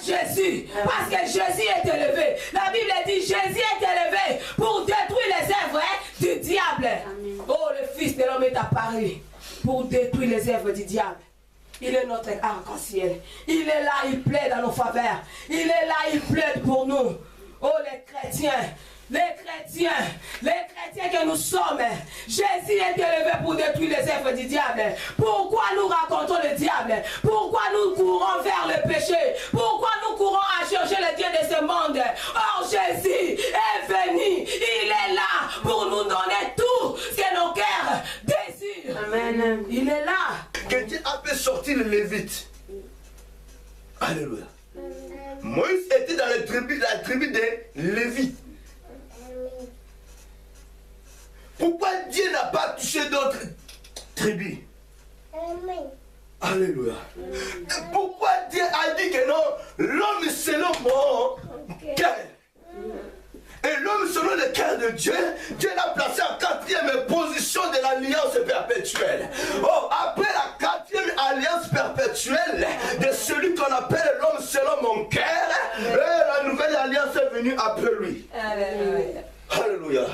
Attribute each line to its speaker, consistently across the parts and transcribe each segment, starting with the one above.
Speaker 1: Jésus. Parce que Jésus est élevé. La Bible dit Jésus est élevé pour détruire les œuvres du diable. Oh, le Fils de l'homme est apparu pour détruire les œuvres du diable. Il est notre arc-en-ciel. Il est là, il plaide dans nos faveurs. Il est là, il plaide pour nous. Oh, les chrétiens que nous sommes, Jésus est élevé pour détruire les œuvres du diable. Pourquoi nous racontons le diable? Pourquoi nous courons vers le péché? Pourquoi nous courons à chercher le Dieu de ce monde? Or Jésus est venu, il est là pour nous donner tout ce que nos cœurs désirent. Amen. Il est là.
Speaker 2: Que Dieu a fait sortir le Lévite. Alléluia. Moïse était dans la tribu des Lévites. Pourquoi Dieu n'a pas touché d'autres tribus? Alléluia. Et pourquoi Dieu a dit que non, l'homme selon mon cœur? Et l'homme selon le cœur de Dieu, Dieu l'a placé en 4e position de l'alliance perpétuelle. Oh, après la 4e alliance perpétuelle de celui qu'on appelle l'homme selon mon cœur, la nouvelle alliance est venue après lui. Alléluia. Alléluia.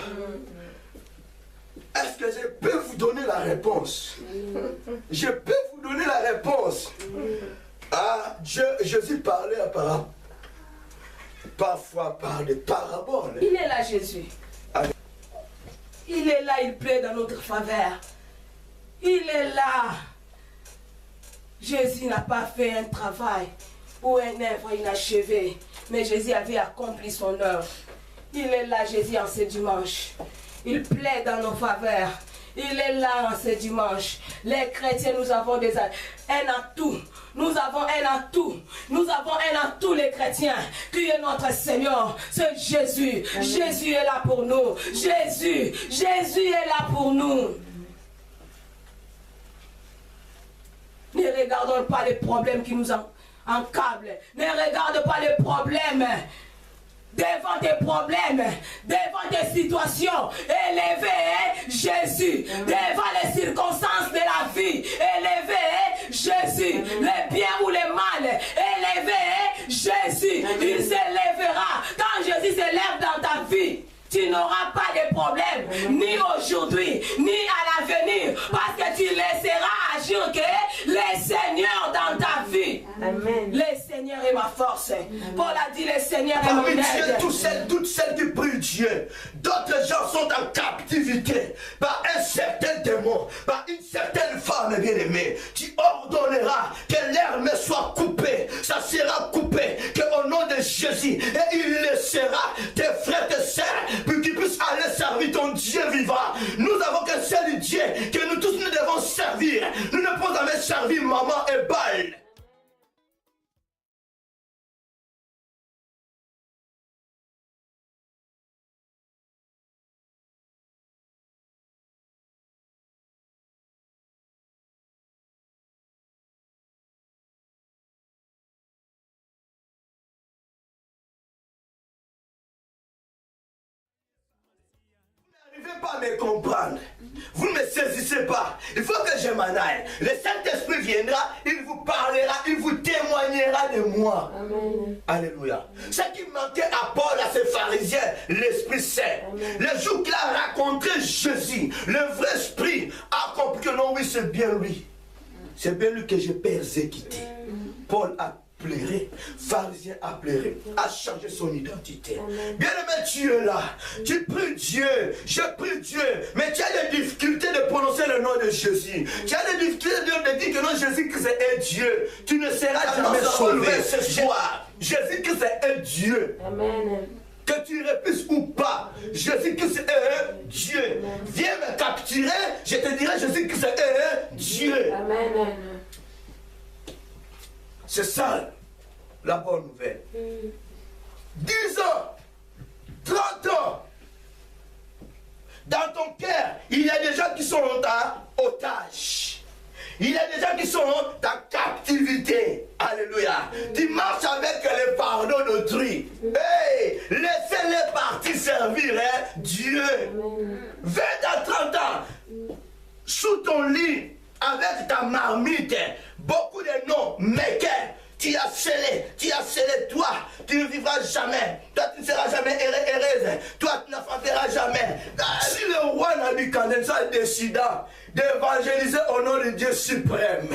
Speaker 2: Est-ce que je peux vous donner la réponse? Je peux vous donner la réponse. Ah, Jésus parlait parfois par des paraboles.
Speaker 1: Il est là, Jésus. Il est là, il plaît dans notre faveur. Il est là. Jésus n'a pas fait un travail ou un œuvre inachevé, mais Jésus avait accompli son œuvre. Il est là, Jésus, en ce dimanche. Il plaît dans nos faveurs. Il est là en ce dimanche. Les chrétiens, nous avons un atout. Nous avons un atout. Nous avons un atout, les chrétiens, qui est notre Seigneur. C'est Jésus. Amen. Jésus est là pour nous. Jésus est là pour nous. Ne regardons pas les problèmes qui nous encablent. Ne regarde pas les problèmes. Devant tes problèmes, devant tes situations, élevez Jésus. Devant les circonstances de la vie, élevez Jésus. Les biens ou les mal, élevez Jésus. Il s'élèvera. Quand Jésus s'élève dans ta vie, tu n'auras pas de problème, ni aujourd'hui, ni à l'avenir, parce que tu laisseras agir que le Seigneur dans ta vie. Amen. Le Seigneur est ma force. Amen. Paul a dit le Seigneur est mon aide.
Speaker 2: Toutes celles qui prient Dieu, d'autres gens sont en captivité par un certain démon, par une certaine femme bien-aimée. Tu ordonneras que l'herbe soit coupée, ça sera coupé, qu'au nom de Jésus, et il laissera tes frères, tes sœurs, pour qu'ils puissent aller servir ton Dieu vivant. Nous avons qu'un seul Dieu que nous tous nous devons servir. Nous ne pouvons jamais servir maman et Baal. Vous n'arrivez pas à me comprendre. Vous ne me saisissez pas. Il faut que je m'en aille. Le Saint-Esprit viendra, il vous parlera, il vous témoignera de moi. Amen. Alléluia. Ce qui manquait à Paul, à ces pharisiens, l'Esprit Saint. Le jour qu'il a rencontré Jésus, le vrai Esprit a compris que non, oui, c'est bien lui. C'est bien lui que j'ai persécuté. Paul a pleuré, pharisien a pleuré, a changé son identité. Bien-aimé, tu es là, tu pries Dieu, je prie Dieu, mais tu as des difficultés de prononcer le nom de Jésus. Tu as des difficultés de dire que non, Jésus-Christ est Dieu. Tu ne seras jamais sauvé ce soir. Jésus-Christ est Dieu. Amen. Que tu refuses ou pas, Jésus-Christ est Dieu. Viens me capturer, je te dirai Jésus-Christ est Dieu. Amen. C'est ça la bonne nouvelle. 10 ans, 30 ans, dans ton cœur, il y a des gens qui sont en otage. Il y a des gens qui sont en captivité. Alléluia. Tu marches avec les pardons d'autrui. Hey, laissez-les partir servir Dieu. 20 à 30 ans, sous ton lit, avec ta marmite, beaucoup de noms, mais tu as scellé, toi, tu ne vivras jamais, toi tu ne seras jamais heureuse, toi tu n'enfanteras jamais. Si le roi Nabuchodonosor décida d'évangéliser au nom de Dieu suprême,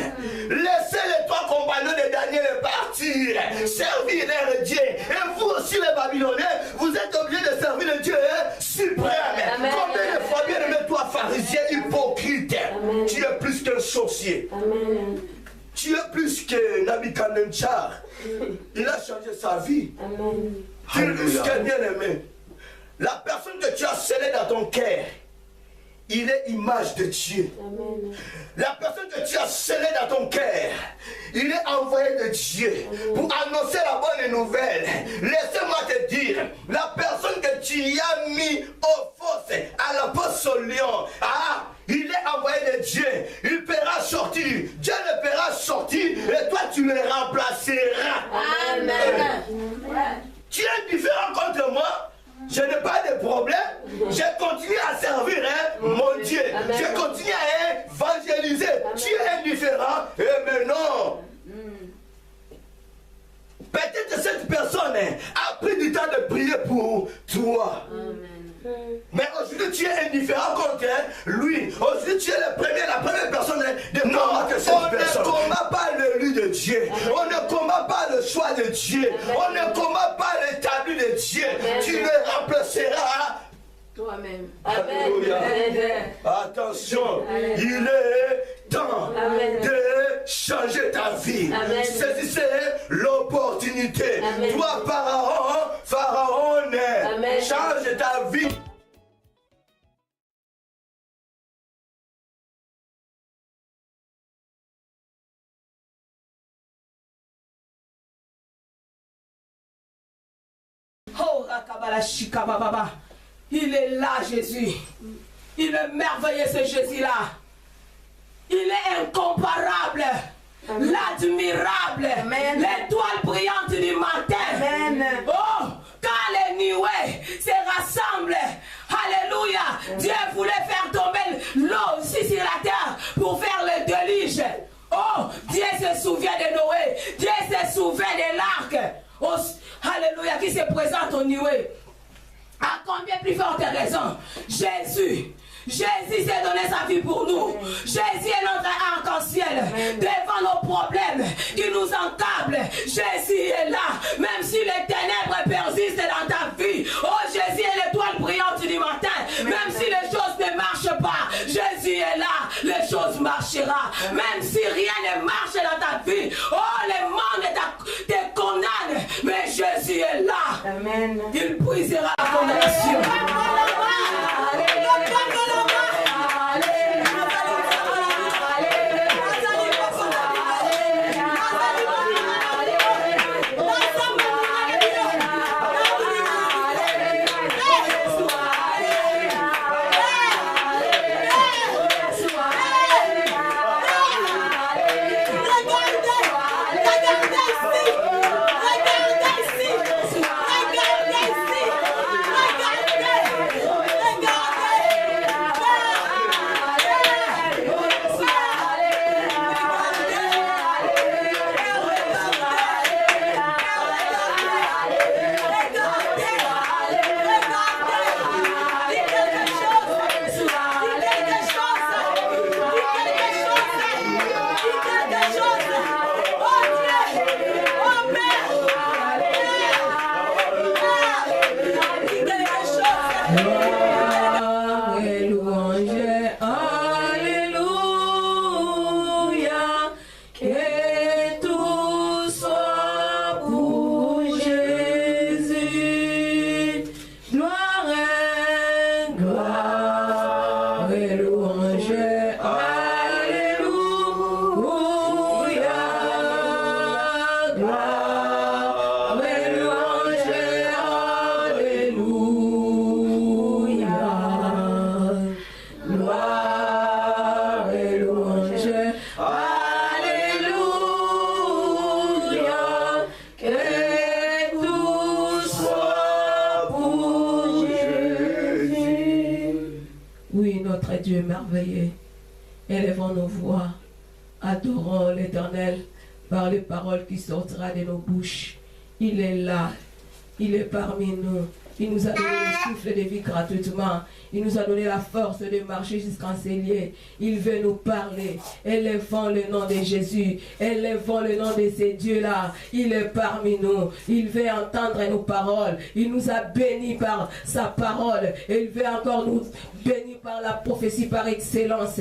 Speaker 2: laissez les 3 compagnons de Daniel partir, servir leur Dieu, et vous aussi les Babyloniens, vous êtes obligés de servir le Dieu suprême. Combien de fois, bien aimé, toi pharisien hypocrite, tu es plus qu'un sorcier.
Speaker 3: Amen.
Speaker 2: Tu es plus que Nabuchodonosor. Il a changé sa vie.
Speaker 3: Amen.
Speaker 2: Tu es plus que bien aimé. La personne que tu as scellée dans ton cœur, il est image de Dieu.
Speaker 3: Amen.
Speaker 2: La personne que tu as scellée dans ton cœur, il est envoyé de Dieu pour annoncer la bonne nouvelle. Laissez-moi te dire, la personne que tu as mis au fosse, à la poste au lion, il est envoyé de Dieu. Il paiera sortir. Dieu le paiera sortir et toi tu le remplaceras.
Speaker 1: Amen.
Speaker 2: Tu es différent contre moi. Je n'ai pas de problème. Je continue à servir mon Dieu. Je continue à évangéliser. Tu es indifférent. Et maintenant, peut-être que cette personne a pris du temps de prier pour toi. Mais aujourd'hui tu es indifférent contre lui. Aujourd'hui tu es la première personne de combattre cette personne. On ne combat pas le lit de Dieu. On ne combat pas le choix de Dieu. On ne combat pas l'établi de Dieu. Tu le remplaceras
Speaker 3: Toi-même.
Speaker 2: Alléluia. Attention, il est temps de changer ta vie. Saisissez l'opportunité. Toi, Pharaon, change ta vie.
Speaker 1: Oh, Rakabala Shikababa. Il est là, Jésus. Il est merveilleux, ce Jésus-là. Il est incomparable. L'admirable. L'étoile brillante du matin.
Speaker 3: Amen.
Speaker 1: Oh, quand les nuées se rassemblent. Alléluia. Dieu voulait faire tomber l'eau ici sur la terre pour faire le déluge. Oh, Dieu se souvient de Noé. Dieu se souvient de l'arc. Oh, alléluia, qui se présente aux nuées. À combien plus forte raison, Jésus s'est donné sa vie pour nous. Jésus est notre arc-en-ciel devant nos problèmes qui nous encablent. Jésus est là, même si les ténèbres persistent dans ta vie. Oh, Jésus est l'étoile brillante du matin. Même si les choses ne marchent pas, Jésus est là, les choses marcheront. Même si rien ne marche dans ta vie, oh, le monde te condamne, mais Jésus est là.
Speaker 3: Amen.
Speaker 1: Il brisera la condamnation. par les paroles qui sortira de nos bouches. Il est là, il est parmi nous. Il nous a donné le souffle de vie gratuitement. Il nous a donné la force de marcher jusqu'en ces lieux. Il veut nous parler. Élevons le nom de Jésus. Élevons le nom de ces dieux-là. Il est parmi nous. Il veut entendre nos paroles. Il nous a bénis par sa parole. Et il veut encore nous bénir par la prophétie par excellence.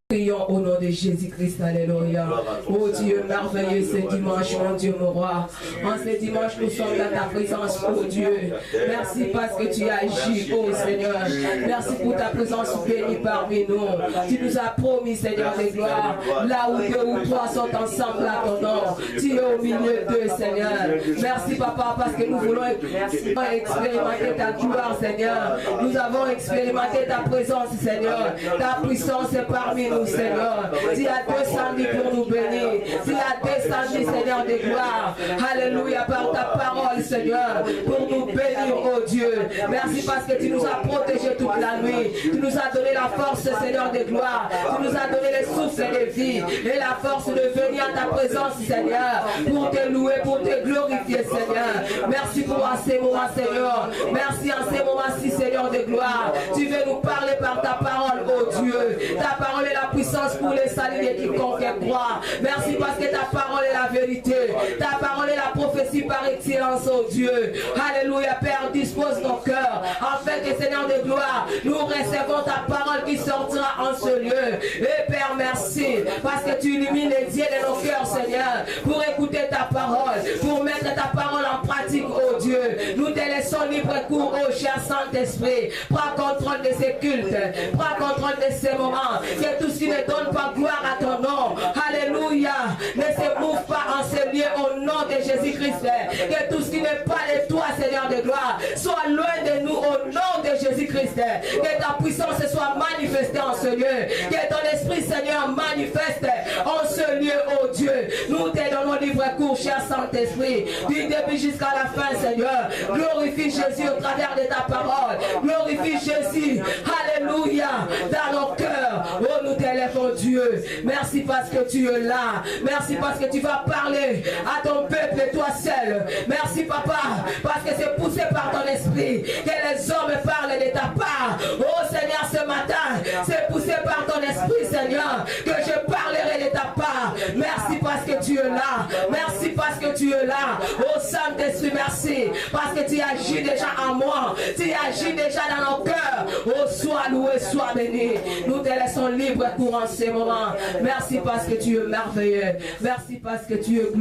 Speaker 1: Prions au nom de Jésus-Christ, alléluia. Oh Dieu merveilleux, ce dimanche, mon Dieu, mon roi. En ce dimanche, nous sommes dans ta présence, oh Dieu. Merci parce que tu agis, oh Seigneur. Merci pour ta présence bénie parmi nous. Tu nous as promis, Seigneur de gloire, là où deux ou trois sont ensemble à ton nom. Tu es au milieu d'eux, Seigneur. Merci, Papa, parce que nous voulons expérimenter ta gloire, Seigneur. Nous avons expérimenté ta présence, Seigneur. Ta puissance est parmi nous, Seigneur. Tu as descendu pour nous bénir. Tu as descendu, Seigneur de gloire. Alléluia, par ta parole, Seigneur, pour nous bénir, oh Dieu. Merci parce que tu nous as protégés toute la nuit. Tu nous as donné la force, Seigneur de gloire. Tu nous as donné le souffle de vie et la force de venir à ta présence, Seigneur, pour te louer, pour te glorifier, Seigneur. Merci pour ces moments, Seigneur. Merci en ces moments-ci, Seigneur de gloire. Tu veux nous parler par ta parole, oh Dieu. Ta parole est la puissance pour les saluts de quiconque croit. Merci parce que ta parole est la vérité. Ta parole est la prophétie par excellence, oh Dieu. Alléluia, Père, dispose nos cœurs afin que, Seigneur de gloire, nous recevons ta parole qui sortira en ce lieu. Et Père, merci parce que tu illumines les yeux de nos cœurs, Seigneur, pour écouter ta parole, pour mettre ta parole en pratique, oh Dieu. Nous te laissons libre cours, oh cher Saint-Esprit. Prends contrôle de ces cultes, prends contrôle de ces moments. Que tout ce qui ne donne pas gloire à ton nom, alléluia, ne se mouve pas en ce lieu au nom de Jésus-Christ. Que tout ce qui n'est pas de toi, Seigneur de gloire, soit loin de nous au nom de Jésus-Christ. Que ta puissance soit manifestée en ce lieu. Que ton esprit, Seigneur, manifeste en ce lieu, oh Dieu. Nous te donnons libre cours, cher Saint-Esprit, du début jusqu'à la fin, Seigneur. Glorifie Jésus au travers de ta parole. Glorifie Jésus, alléluia, dans nos cœurs. Oh, nous t'élèvons, Dieu. Merci parce que tu es là. Merci parce que tu vas parler à ton peuple, toi seul. Merci, Papa, parce que c'est poussé par ton esprit que les hommes parlent de ta part. Oh Seigneur, ce matin, c'est poussé par ton esprit, Seigneur, que je parlerai de ta part. Merci parce que tu es là. Merci parce que tu es là. Oh Saint-Esprit, merci parce que tu agis déjà en moi. Tu agis déjà dans nos cœurs. Oh, sois loué, sois béni. Nous te laissons libre pour en ces moments. Merci parce que tu es merveilleux. Merci parce que tu es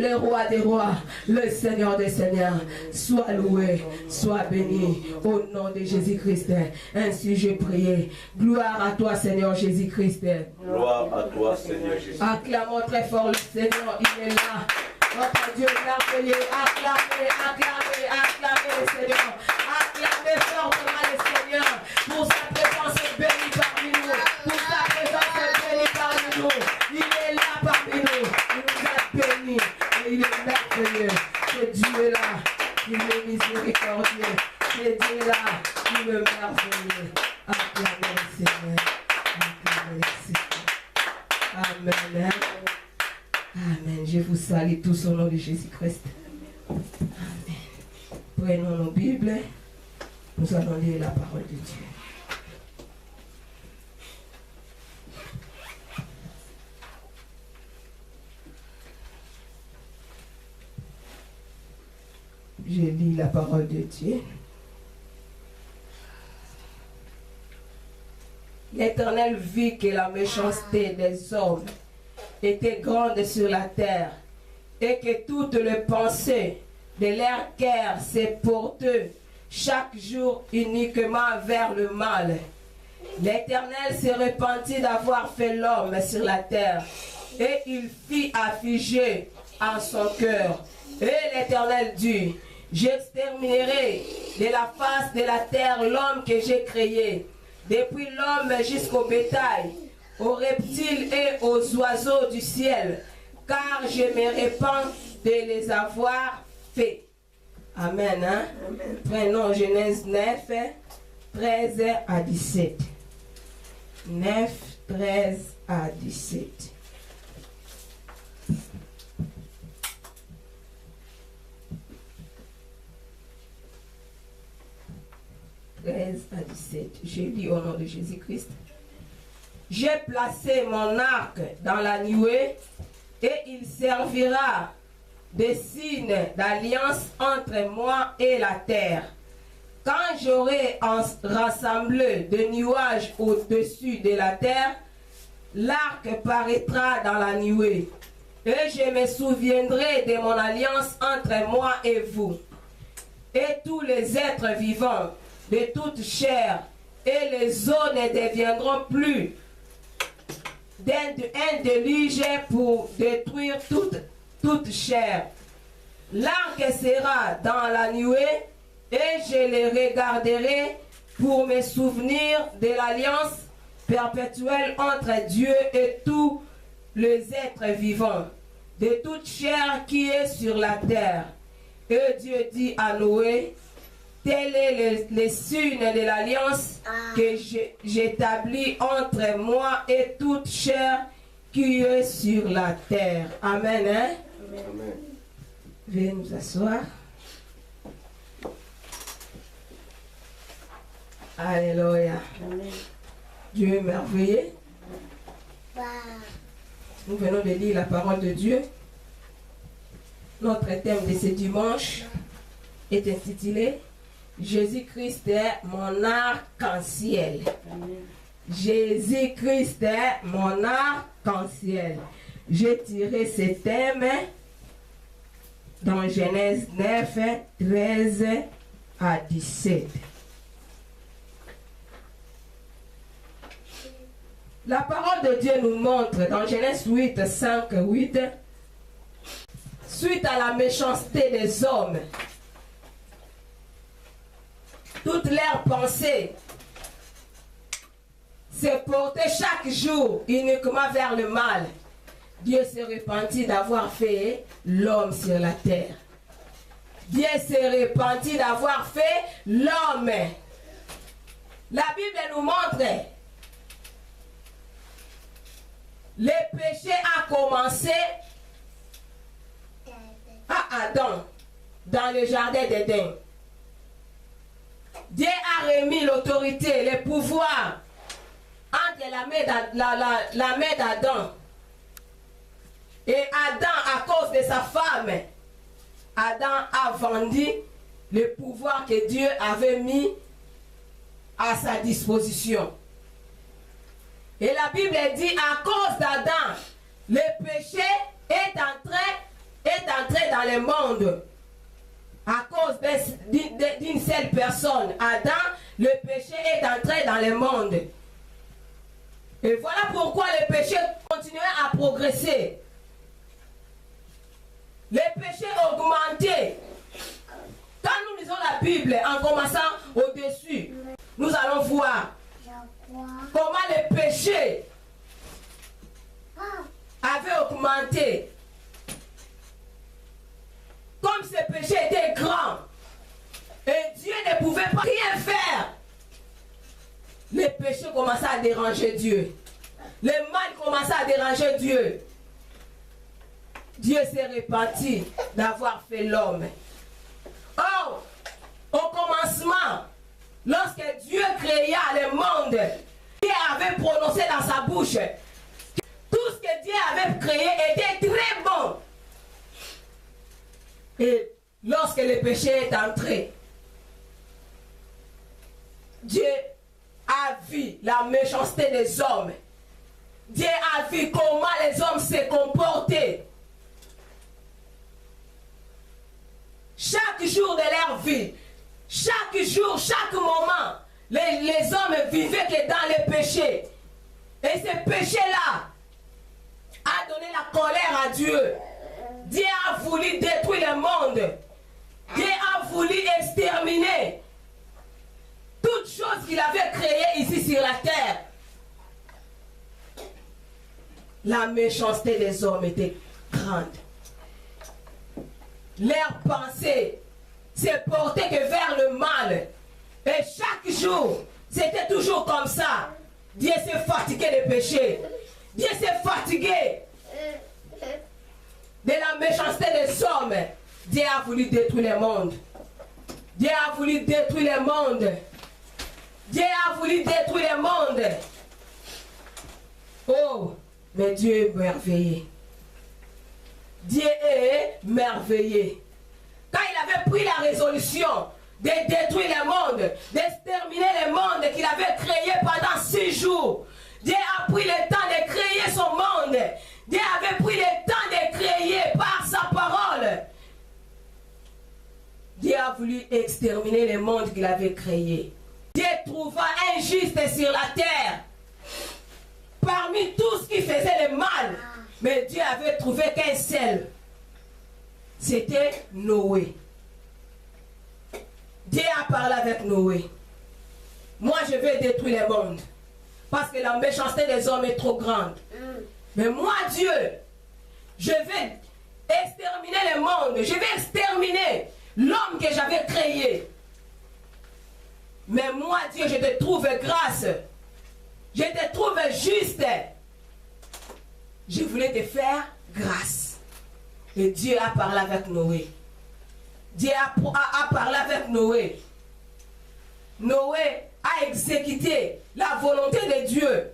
Speaker 1: le roi des rois, le Seigneur des seigneurs. Sois loué, sois béni au nom de Jésus-Christ. Ainsi je prie. Gloire à toi, Seigneur Jésus-Christ.
Speaker 2: Gloire à toi, Seigneur Jésus.
Speaker 1: Acclamons très fort le Seigneur, il est là. Notre Dieu merveilleux, acclamez, acclamez, acclamez le Seigneur. Acclamez fortement le Seigneur pour sa présence bénie parmi nous. Pour sa présence bénie parmi nous. Il est là parmi nous. Il nous a bénis. Et il est merveilleux. Ce Dieu-là, il est miséricordieux. Ce Dieu-là, il est merveilleux. Acclamez le Seigneur. Acclamez le Seigneur. Amen. Amen. Je vous salue tous au nom de Jésus-Christ. Amen. Prenons nos Bibles. Nous allons lire la parole de Dieu. Je lis la parole de Dieu. L'Éternel vit que la méchanceté des hommes était grande sur la terre, et que toutes les pensées de leur cœur s'est portées chaque jour uniquement vers le mal. L'Éternel se repentit d'avoir fait l'homme sur la terre, et il fit affliger en son cœur. Et l'Éternel dit, j'exterminerai de la face de la terre l'homme que j'ai créé, depuis l'homme jusqu'au bétail, aux reptiles et aux oiseaux du ciel, car je me répands de les avoir faits. Amen. Hein? Amen. Prenons Genèse 9, 13 à 17. 9, 13 à 17. 13 à 17. J'ai lu au nom de Jésus-Christ. J'ai placé mon arc dans la nuée et il servira de signe d'alliance entre moi et la terre. Quand j'aurai rassemblé des nuages au-dessus de la terre, l'arc paraîtra dans la nuée. Et je me souviendrai de mon alliance entre moi et vous. Et tous les êtres vivants de toute chair et les eaux ne deviendront plus un déluge pour détruire toute chair. L'arc sera dans la nuée et je les regarderai pour me souvenir de l'alliance perpétuelle entre Dieu et tous les êtres vivants, de toute chair qui est sur la terre. Et Dieu dit à Noé, tel est le signe de l'alliance que j'établis entre moi et toute chair qui est sur la terre. Amen. Hein?
Speaker 2: Amen.
Speaker 1: Veuillez nous asseoir. Alléluia.
Speaker 3: Amen.
Speaker 1: Dieu est merveilleux. Nous venons de lire la parole de Dieu. Notre thème de ce dimanche est intitulé Jésus-Christ est mon arc-en-ciel. Jésus-Christ est mon arc-en-ciel. J'ai tiré ce thème dans Genèse 9, 13 à 17. La parole de Dieu nous montre dans Genèse 8, 5, 8, suite à la méchanceté des hommes, toutes leurs pensées se portaient chaque jour uniquement vers le mal. Dieu se repentit d'avoir fait l'homme sur la terre. Dieu se repentit d'avoir fait l'homme. La Bible nous montre le péché a commencé à Adam dans le jardin d'Éden. Dieu a remis l'autorité, le pouvoir entre la main d'Adam. Et Adam, à cause de sa femme, Adam a vendu le pouvoir que Dieu avait mis à sa disposition. Et la Bible dit, à cause d'Adam, le péché est entré dans le monde. À cause d'une seule personne, Adam, le péché est entré dans le monde. Et voilà pourquoi le péché continuait à progresser. Le péché augmentait. Quand nous lisons la Bible, en commençant au-dessus, nous allons voir comment le péché avait augmenté. Comme ce péché était grand et Dieu ne pouvait pas rien faire, le péché commençait à déranger Dieu. Le mal commençait à déranger Dieu. Dieu s'est repenti d'avoir fait l'homme. Or, au commencement, lorsque Dieu créa le monde, Dieu avait prononcé dans sa bouche que tout ce que Dieu avait créé était très bon. Et lorsque le péché est entré, Dieu a vu la méchanceté des hommes. Dieu a vu comment les hommes se comportaient. Chaque jour de leur vie, chaque jour, chaque moment, les hommes vivaient que dans le péché. Et ce péché-là a donné la colère à Dieu. Dieu a voulu détruire le monde. Dieu a voulu exterminer toutes choses qu'il avait créées ici sur la terre. La méchanceté des hommes était grande. Leurs pensées se portaient que vers le mal. Et chaque jour, c'était toujours comme ça. Dieu s'est fatigué de péché. Dieu s'est fatigué de la méchanceté des hommes. Dieu a voulu détruire le monde. Dieu a voulu détruire le monde. Dieu a voulu détruire le monde. Oh, mais Dieu est merveilleux. Dieu est merveilleux. Quand il avait pris la résolution de détruire le monde, d'exterminer le monde qu'il avait créé pendant 6 jours, Dieu a pris le temps de créer son monde. Dieu avait pris le temps de créer par sa parole. Dieu a voulu exterminer le monde qu'il avait créé. Dieu trouva injuste sur la terre. Parmi tout ce qui faisait le mal, mais Dieu avait trouvé qu'un seul. C'était Noé. Dieu a parlé avec Noé. Moi, je vais détruire le monde. Parce que la méchanceté des hommes est trop grande. Mais moi, Dieu, je vais exterminer le monde. Je vais exterminer l'homme que j'avais créé. Mais moi, Dieu, je te trouve grâce. Je te trouve juste. Je voulais te faire grâce. Et Dieu a parlé avec Noé. Dieu a parlé avec Noé. Noé a exécuté la volonté de Dieu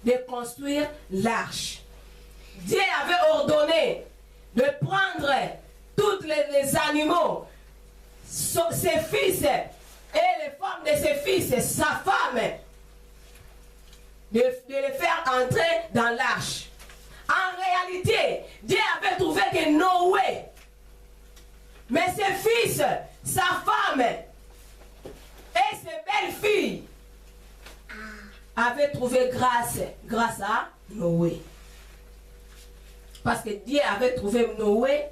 Speaker 1: de construire l'arche. Dieu avait ordonné de prendre tous les animaux, ses fils et les femmes de ses fils, sa femme, de les faire entrer dans l'arche. En réalité, Dieu avait trouvé que Noé, mais ses fils, sa femme et ses belles-filles avaient trouvé grâce à Noé. Parce que Dieu avait trouvé Noé,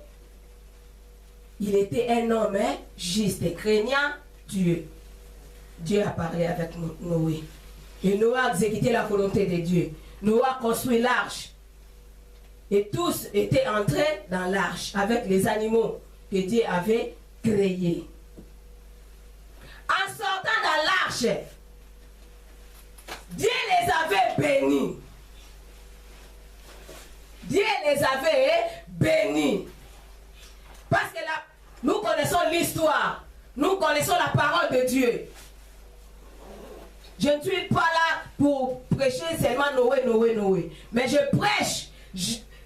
Speaker 1: il était un homme juste, craignant Dieu. Dieu a parlé avec Noé. Et Noé a exécuté la volonté de Dieu. Noé a construit l'arche. Et tous étaient entrés dans l'arche avec les animaux que Dieu avait créés. En sortant dans l'arche, Dieu les avait bénis. Dieu les avait bénis. Parce que là, nous connaissons l'histoire. Nous connaissons la parole de Dieu. Je ne suis pas là pour prêcher seulement Noé. Mais je prêche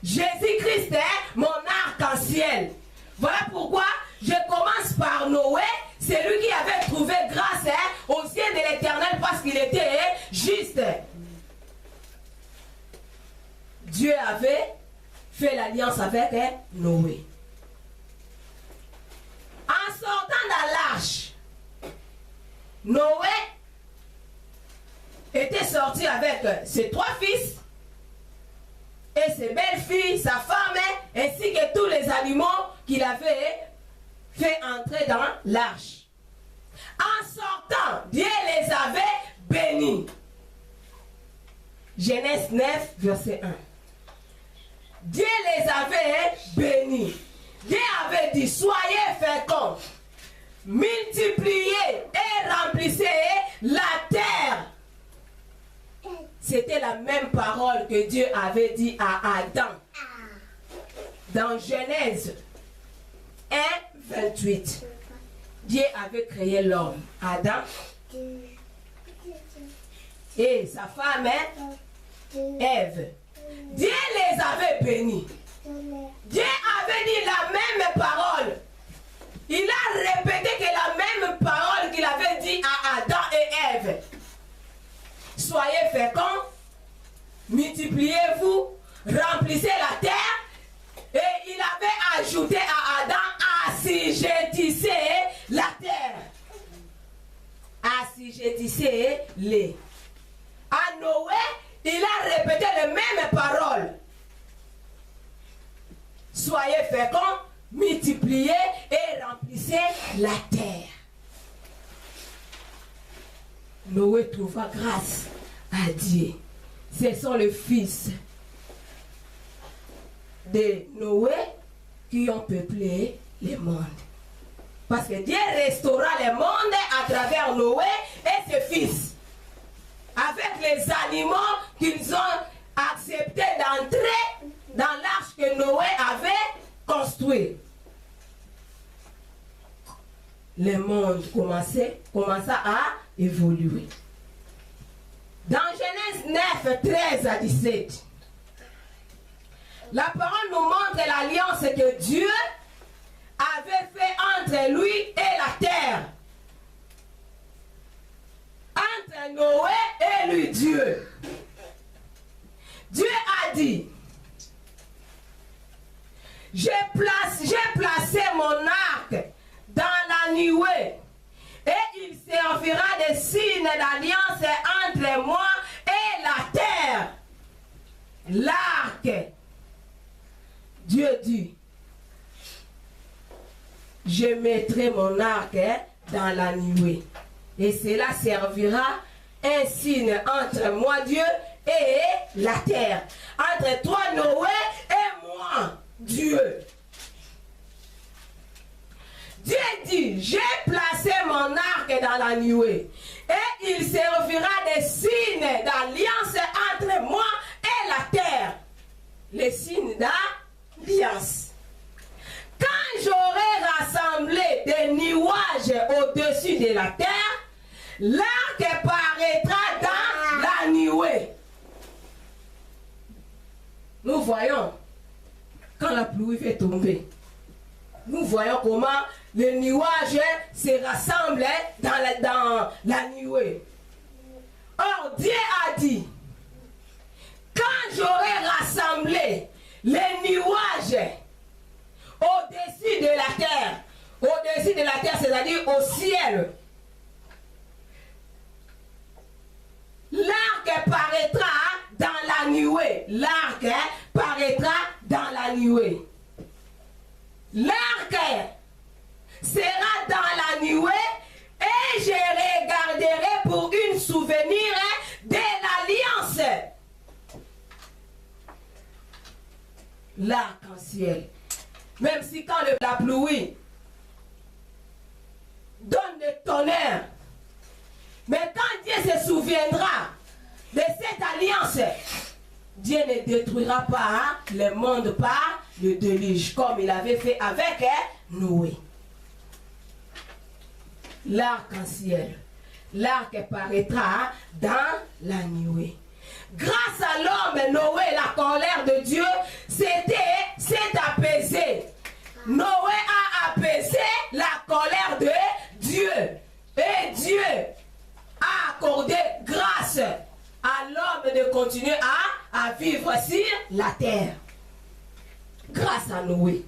Speaker 1: Jésus-Christ, mon arc-en-ciel. Voilà pourquoi je commence par Noé. C'est lui qui avait trouvé grâce aux yeux de l'Éternel parce qu'il était juste. Dieu avait fait l'alliance avec Noé. En sortant dans l'arche, Noé était sorti avec ses 3 fils et ses belles-filles, sa femme, ainsi que tous les animaux qu'il avait fait entrer dans l'arche. En sortant, Dieu les avait bénis. Genèse 9, verset 1. Dieu les avait bénis. Dieu avait dit, soyez féconds, multipliez et remplissez la terre. C'était la même parole que Dieu avait dit à Adam. Dans Genèse 1, 28. Dieu avait créé l'homme, Adam, et sa femme, Ève. Dieu les avait bénis. Dieu avait dit la même parole. Il a répété que la même parole qu'il avait dit à Adam et Ève. Soyez féconds, multipliez-vous, remplissez la terre. Et il avait ajouté à Adam, assujettissez la terre. Assujettissez-les. À Noé, il a répété les mêmes paroles. Soyez féconds, multipliez et remplissez la terre. Noé trouva grâce à Dieu. Ce sont les fils de Noé qui ont peuplé le monde. Parce que Dieu restaura le monde à travers Noé et ses fils. Avec les animaux qu'ils ont accepté d'entrer dans l'arche que Noé avait construit. Le monde commença à évoluer. Dans Genèse 9, 13 à 17, la parole nous montre l'alliance que Dieu avait fait entre lui et la terre. Entre Noé et lui, Dieu. Dieu a dit, j'ai placé mon arc dans la nuée et il servira de signe d'alliance entre moi et la terre. L'arc. Dieu dit, je mettrai mon arc dans la nuée et cela servira un signe entre moi, Dieu, et la terre. Entre toi, Noé, et moi, Dieu. Dieu dit, j'ai placé mon arc dans la nuée et il servira de signe d'alliance entre moi et la terre. Les signes d'alliance. Quand j'aurai rassemblé des nuages au-dessus de la terre, l'arc paraîtra dans la nuée. Nous voyons, quand la pluie fait tomber, nous voyons comment les nuages se rassemblent dans la nuée. Or, Dieu a dit, quand j'aurai rassemblé les nuages au-dessus de la terre, c'est-à-dire au ciel, l'arc paraîtra dans la nuée. L'arc paraîtra dans la nuée. L'arc sera dans la nuée et je regarderai pour un souvenir de l'alliance. L'arc-en-ciel. Même si quand la pluie donne le tonnerre, mais quand Dieu se souviendra de cette alliance, Dieu ne détruira pas le monde par le déluge, comme il avait fait avec Noé. L'arc-en-ciel. L'arc paraîtra dans la nuée. Grâce à l'homme Noé, la colère de Dieu s'est apaisée. Noé a apaisé la colère de Dieu. Et Dieu a accordé grâce à l'homme de continuer à vivre sur la terre. Grâce à Noé.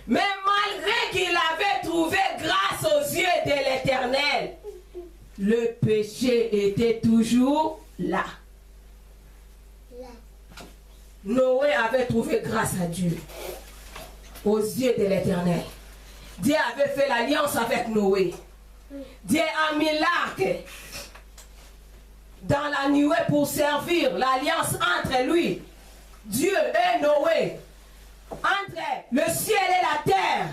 Speaker 1: Mais malgré qu'il avait trouvé grâce aux yeux de l'Éternel, le péché était toujours là. Noé avait trouvé grâce à Dieu aux yeux de l'Éternel. Dieu avait fait l'alliance avec Noé. Dieu a mis l'arc dans la nuée pour servir l'alliance entre lui, Dieu et Noé, entre le ciel et la terre.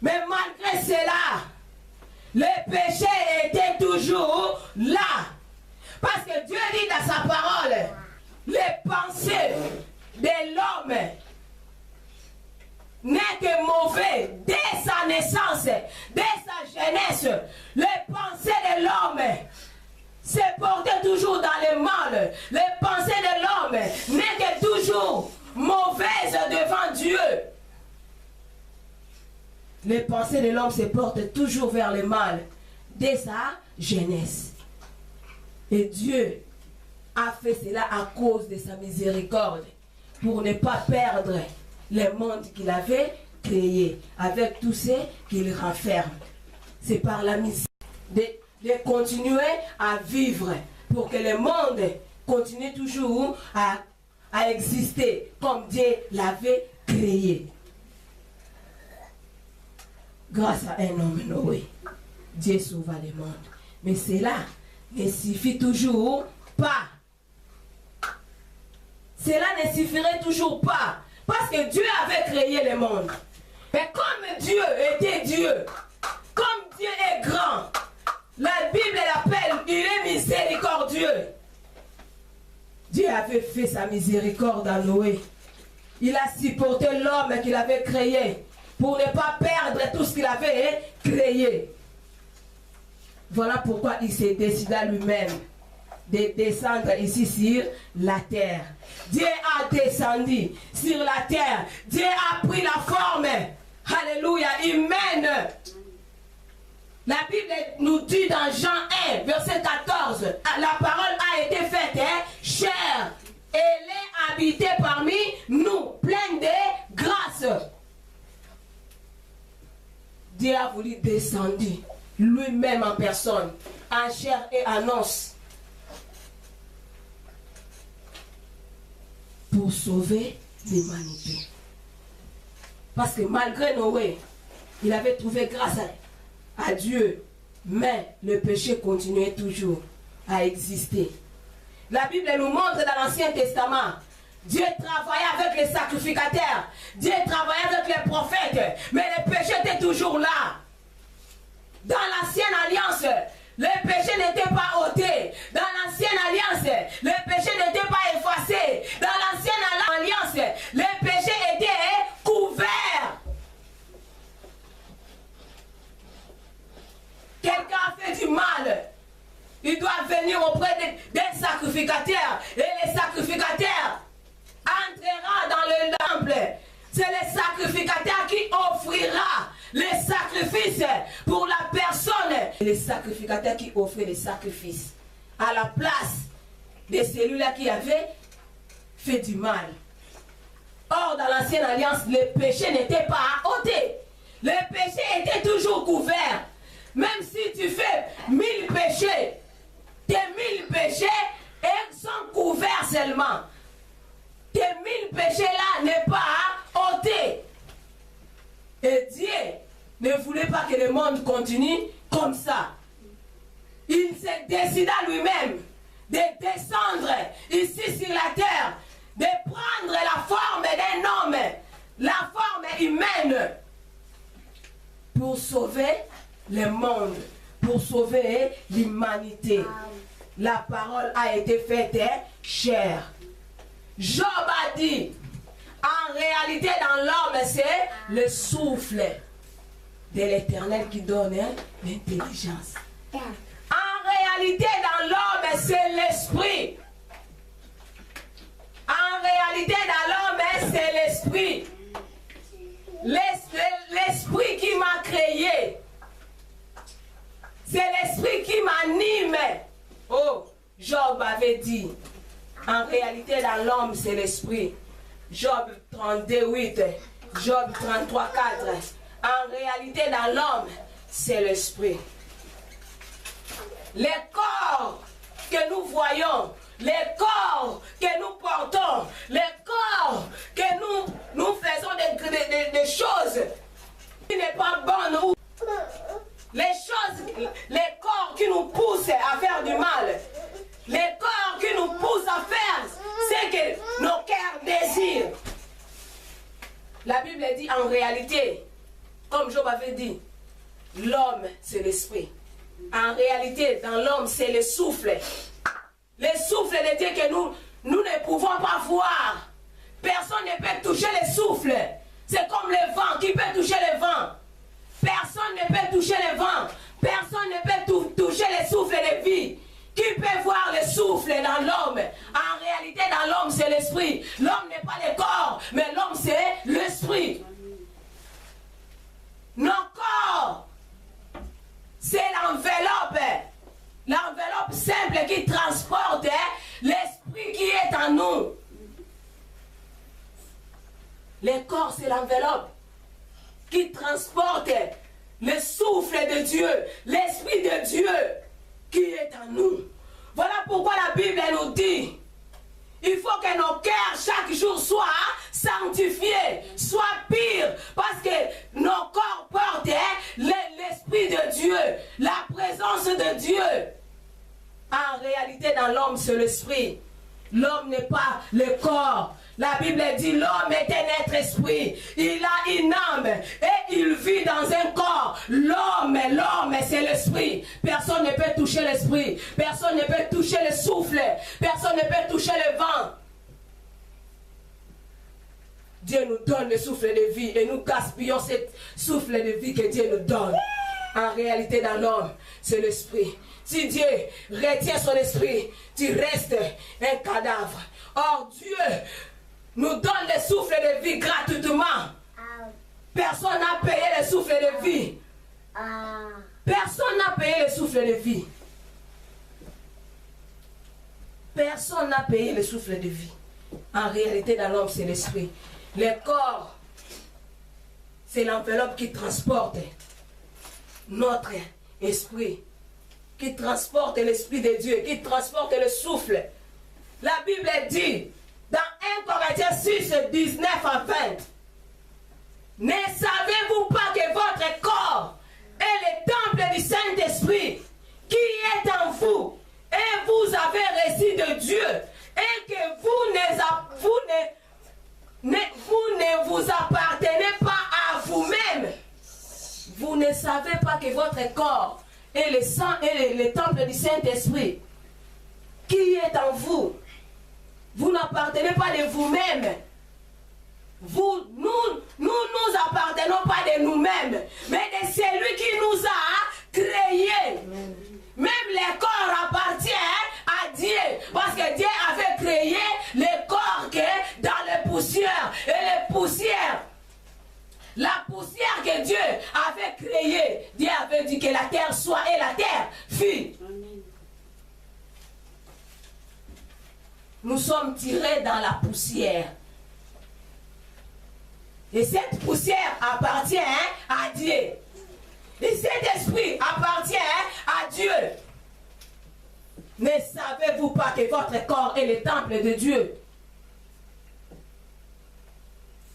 Speaker 1: Mais malgré cela, le péché était toujours là. Parce que Dieu dit dans sa parole, les pensées de l'homme n'est que mauvais dès sa naissance, dès sa jeunesse. Les pensées de l'homme se portaient toujours dans le mal. Les pensées de l'homme n'est que toujours mauvaise devant Dieu. Les pensées de l'homme se portent toujours vers le mal dès sa jeunesse. Et Dieu a fait cela à cause de sa miséricorde, pour ne pas perdre le monde qu'il avait créé, avec tout ce qu'il renferme. C'est par la misère de continuer à vivre, pour que le monde continue toujours à exister comme Dieu l'avait créé. Grâce à un homme Noé, Dieu sauva le monde. Mais cela ne suffit toujours pas. Cela ne suffirait toujours pas. Parce que Dieu avait créé le monde. Mais comme Dieu était Dieu, comme Dieu est grand, la Bible l'appelle, il est miséricordieux. Dieu avait fait sa miséricorde à Noé. Il a supporté l'homme qu'il avait créé pour ne pas perdre tout ce qu'il avait créé. Voilà pourquoi il s'est décidé lui-même de descendre ici sur la terre. Dieu a descendu sur la terre. Dieu a pris la forme, alléluia, humaine. La Bible nous dit dans Jean 1, verset 14, la parole a été faite chair. Elle est habitée parmi nous, pleine de grâce. Dieu a voulu descendre lui-même en personne, en chair et en os, pour sauver l'humanité. Parce que malgré Noé, il avait trouvé grâce à Dieu, mais le péché continuait toujours à exister. La Bible nous montre dans l'Ancien Testament, Dieu travaillait avec les sacrificateurs, Dieu travaillait avec les prophètes, mais le péché était toujours là. Dans l'Ancienne Alliance, le péché n'était pas ôté. Dans l'Ancienne Alliance, le péché n'était pas effacé. Dans l'Ancienne Alliance, le péché était couvert. Quelqu'un a fait du mal, il doit venir auprès des sacrificateurs. Et les sacrificateurs entrera dans le temple. C'est le sacrificateur qui offrira les sacrifices pour la personne. Les sacrificateurs qui offraient les sacrifices à la place de celui-là qui avait fait du mal. Or, dans l'Ancienne Alliance, le péché n'était pas ôté. Le péché était toujours couvert. Même si tu fais 1000 péchés, tes 1000 péchés sont couverts seulement. Tes 1000 péchés-là n'est pas ôté. Et Dieu ne voulait pas que le monde continue comme ça. Il s'est décidé lui-même de descendre ici sur la terre, de prendre la forme d'un homme, la forme humaine, pour sauver le monde, pour sauver l'humanité. La parole a été faite chair. Job a dit, en réalité dans l'homme c'est le souffle de l'Éternel qui donne l'intelligence. En réalité dans l'homme c'est l'esprit. En réalité dans l'homme c'est l'esprit. L'esprit qui m'a créé. C'est l'esprit qui m'anime. Oh, Job avait dit, en réalité dans l'homme c'est l'esprit. Job 32, 8, Job 33, 4. En réalité dans l'homme c'est l'esprit. Les corps que nous voyons, les corps que nous portons, les corps que nous faisons des choses qui n'est pas bonnes. Les choses, les corps qui nous poussent à faire du mal, les corps qui nous poussent à faire ce que nos cœurs désirent. La Bible dit en réalité, comme Job avait dit, l'homme c'est l'esprit. En réalité, dans l'homme c'est le souffle. Le souffle de Dieu que nous ne pouvons pas voir. Personne ne peut toucher le souffle. C'est comme le vent, qui peut toucher le vent? Personne ne peut toucher le vent. Personne ne peut toucher le souffle de vie. Qui peut voir le souffle dans l'homme? En réalité, dans l'homme, c'est l'esprit. L'homme n'est pas le corps, mais l'homme, c'est l'esprit. Nos corps, c'est l'enveloppe. L'enveloppe simple qui transporte l'esprit qui est en nous. Le corps, c'est l'enveloppe qui transporte le souffle de Dieu, l'esprit de Dieu qui est en nous. Voilà pourquoi la Bible nous dit, il faut que nos cœurs chaque jour soient sanctifiés, soient purs, parce que nos corps portent l'esprit de Dieu, la présence de Dieu. En réalité, dans l'homme, c'est l'esprit. L'homme n'est pas le corps. La Bible dit l'homme est un être esprit. Il a une âme et il vit dans un corps. L'homme, c'est l'esprit. Personne ne peut toucher l'esprit. Personne ne peut toucher le souffle. Personne ne peut toucher le vent. Dieu nous donne le souffle de vie et nous gaspillons ce souffle de vie que Dieu nous donne. En réalité, dans l'homme, c'est l'esprit. Si Dieu retient son esprit, tu restes un cadavre. Or, Dieu nous donne le souffle de vie gratuitement. Personne n'a payé le souffle de vie. Personne n'a payé le souffle de vie. Personne n'a payé le souffle de vie. En réalité, dans l'homme, c'est l'esprit. Le corps, c'est l'enveloppe qui transporte notre esprit, qui transporte l'esprit de Dieu, qui transporte le souffle. La Bible dit, dans 1 Corinthiens 6, 19 à 20, ne savez-vous pas que votre corps est le temple du Saint-Esprit qui est en vous et vous avez reçu de Dieu et que vous ne vous appartenez pas à vous-même. Vous ne savez pas que votre corps est le sang et le temple du Saint-Esprit qui est en vous. Vous n'appartenez pas de vous-même. Nous appartenons pas de nous-mêmes, mais de celui qui nous a créés. Même le corps appartient à Dieu, parce que Dieu avait créé le corps qui est dans la poussière. Et la poussière que Dieu avait créée, Dieu avait dit que la terre soit et la terre fut. Nous sommes tirés dans la poussière. Et cette poussière appartient à Dieu. Et cet esprit appartient à Dieu. Ne savez-vous pas que votre corps est le temple de Dieu?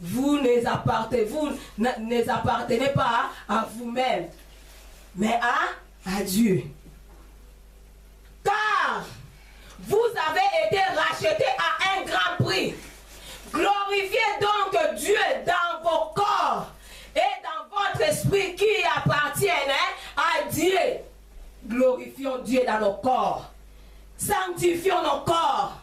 Speaker 1: Vous ne appartenez pas à vous-même, mais à Dieu. Car vous avez été rachetés à un grand prix. Glorifiez donc Dieu dans vos corps et dans votre esprit qui appartiennent à Dieu. Glorifions Dieu dans nos corps. Sanctifions nos corps.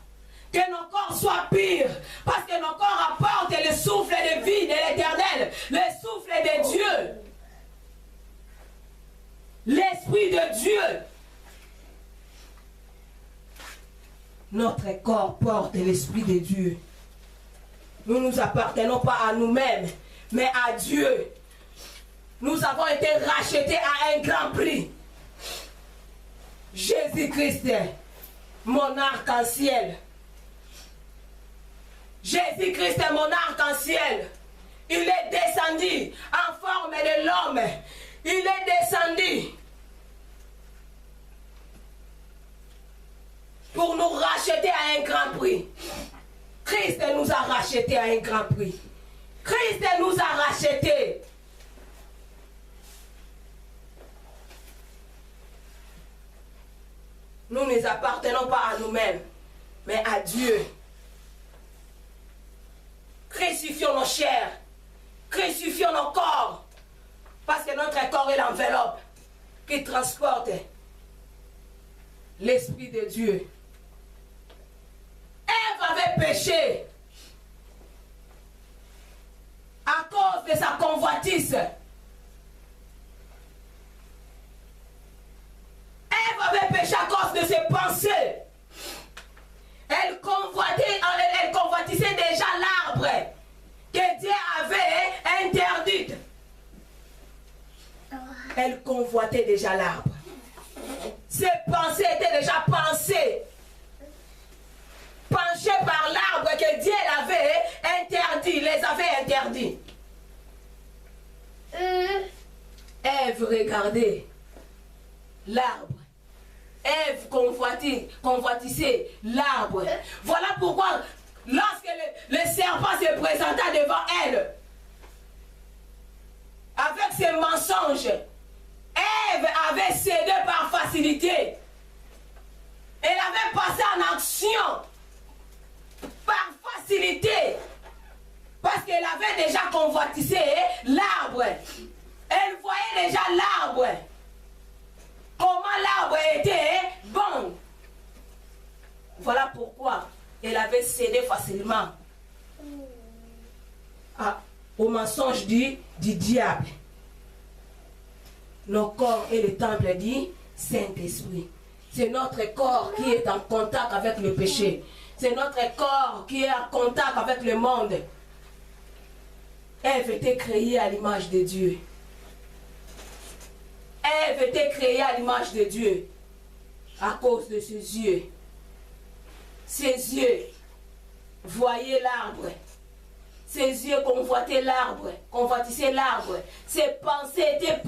Speaker 1: Que nos corps soient purs. Parce que nos corps apportent le souffle de vie de l'Éternel. Le souffle de Dieu. L'Esprit de Dieu. Notre corps porte l'Esprit de Dieu. Nous ne nous appartenons pas à nous-mêmes, mais à Dieu. Nous avons été rachetés à un grand prix. Jésus-Christ, mon arc-en-ciel. Jésus-Christ est mon arc-en-ciel. Il est descendu en forme de l'homme. Il est descendu pour nous racheter à un grand prix. Christ nous a rachetés à un grand prix. Christ nous a rachetés. Nous ne nous appartenons pas à nous-mêmes, mais à Dieu. Crucifions nos chairs, crucifions nos corps, parce que notre corps est l'enveloppe qui transporte l'Esprit de Dieu. Ève avait péché à cause de sa convoitise. Ève avait péché à cause de ses pensées. Elle convoitisait déjà l'arbre que Dieu avait interdit. Elle convoitait déjà l'arbre. Ses pensées étaient déjà pensées, penchées par l'arbre que Dieu l'avait interdit, les avait interdits. Ève regardait l'arbre. Ève convoitisait l'arbre. Voilà pourquoi, lorsque le serpent se présenta devant elle, avec ses mensonges, Ève avait cédé par facilité. Elle avait passé en action par facilité. Parce qu'elle avait déjà convoitisé l'arbre. Elle voyait déjà l'arbre. Comment l'arbre était bon. Voilà pourquoi elle avait cédé facilement au mensonge du diable. nos corps est le temple du Saint-Esprit. C'est notre corps qui est en contact avec le péché. C'est notre corps qui est en contact avec le monde. Ève était créée à l'image de Dieu. Ève était créée à l'image de Dieu à cause de ses yeux. Ses yeux voyaient l'arbre. Ses yeux convoitaient l'arbre, convoitissaient l'arbre. Ses pensées étaient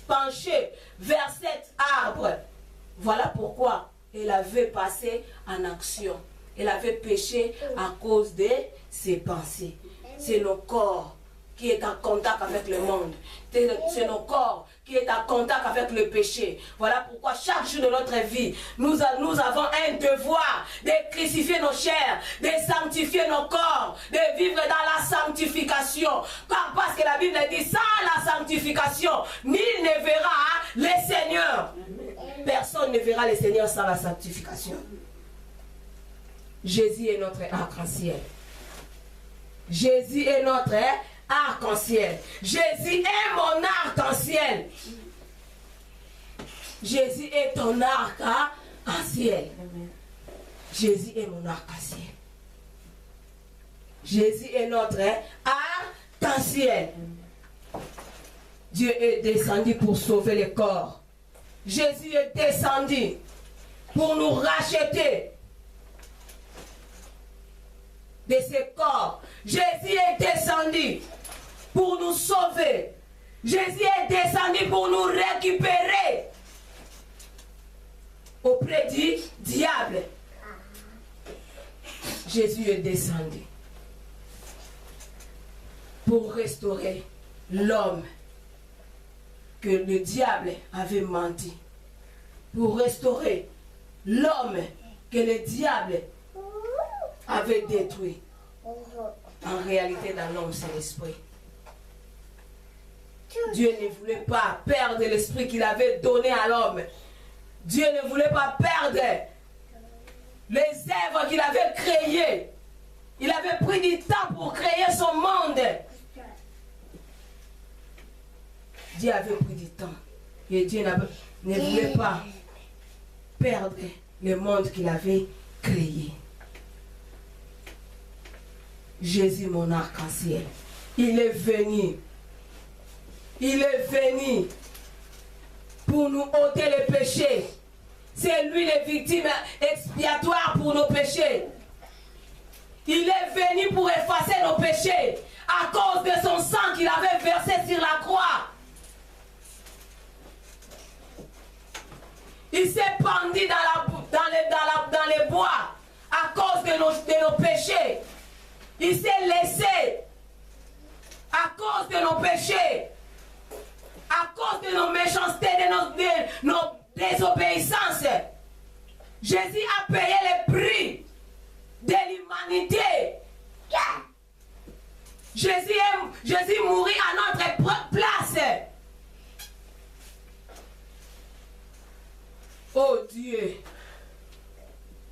Speaker 1: penchées vers cet arbre. Voilà pourquoi elle avait passé en action. Elle avait péché à cause de ses pensées. C'est nos corps qui est en contact avec le monde. C'est nos corps qui est en contact avec le péché. Voilà pourquoi chaque jour de notre vie, nous avons un devoir de crucifier nos chairs, de sanctifier nos corps, de vivre dans la sanctification. Car parce que la Bible dit, sans la sanctification, nul ne verra le Seigneur. Personne ne verra le Seigneur sans la sanctification. Jésus est notre arc-en-ciel. Jésus est notre arc-en-ciel. Jésus est mon arc-en-ciel. Jésus est ton arc-en-ciel. Jésus est mon arc-en-ciel. Jésus est notre arc-en-ciel. Dieu est descendu pour sauver les corps. Jésus est descendu pour nous racheter de ces corps. Jésus est descendu pour nous sauver. Jésus est descendu pour nous récupérer auprès du diable. Jésus est descendu pour restaurer l'homme que le diable avait menti. Pour restaurer l'homme que le diable avait détruit. En réalité, dans l'homme, c'est l'esprit. Dieu ne voulait pas perdre l'esprit qu'il avait donné à l'homme. Dieu ne voulait pas perdre les œuvres qu'il avait créées. Il avait pris du temps pour créer son monde. Dieu avait pris du temps. Et Dieu ne voulait pas perdre le monde qu'il avait créé. Jésus, mon arc-en-ciel, il est venu. Il est venu pour nous ôter les péchés. C'est lui le victime expiatoire pour nos péchés. Il est venu pour effacer nos péchés à cause de son sang qu'il avait versé sur la croix. Il s'est pendu dans les bois à cause de nos péchés. Il s'est laissé à cause de nos péchés, à cause de nos méchancetés, de nos désobéissances. Jésus a payé le prix de l'humanité. Jésus mourit à notre place. Oh Dieu,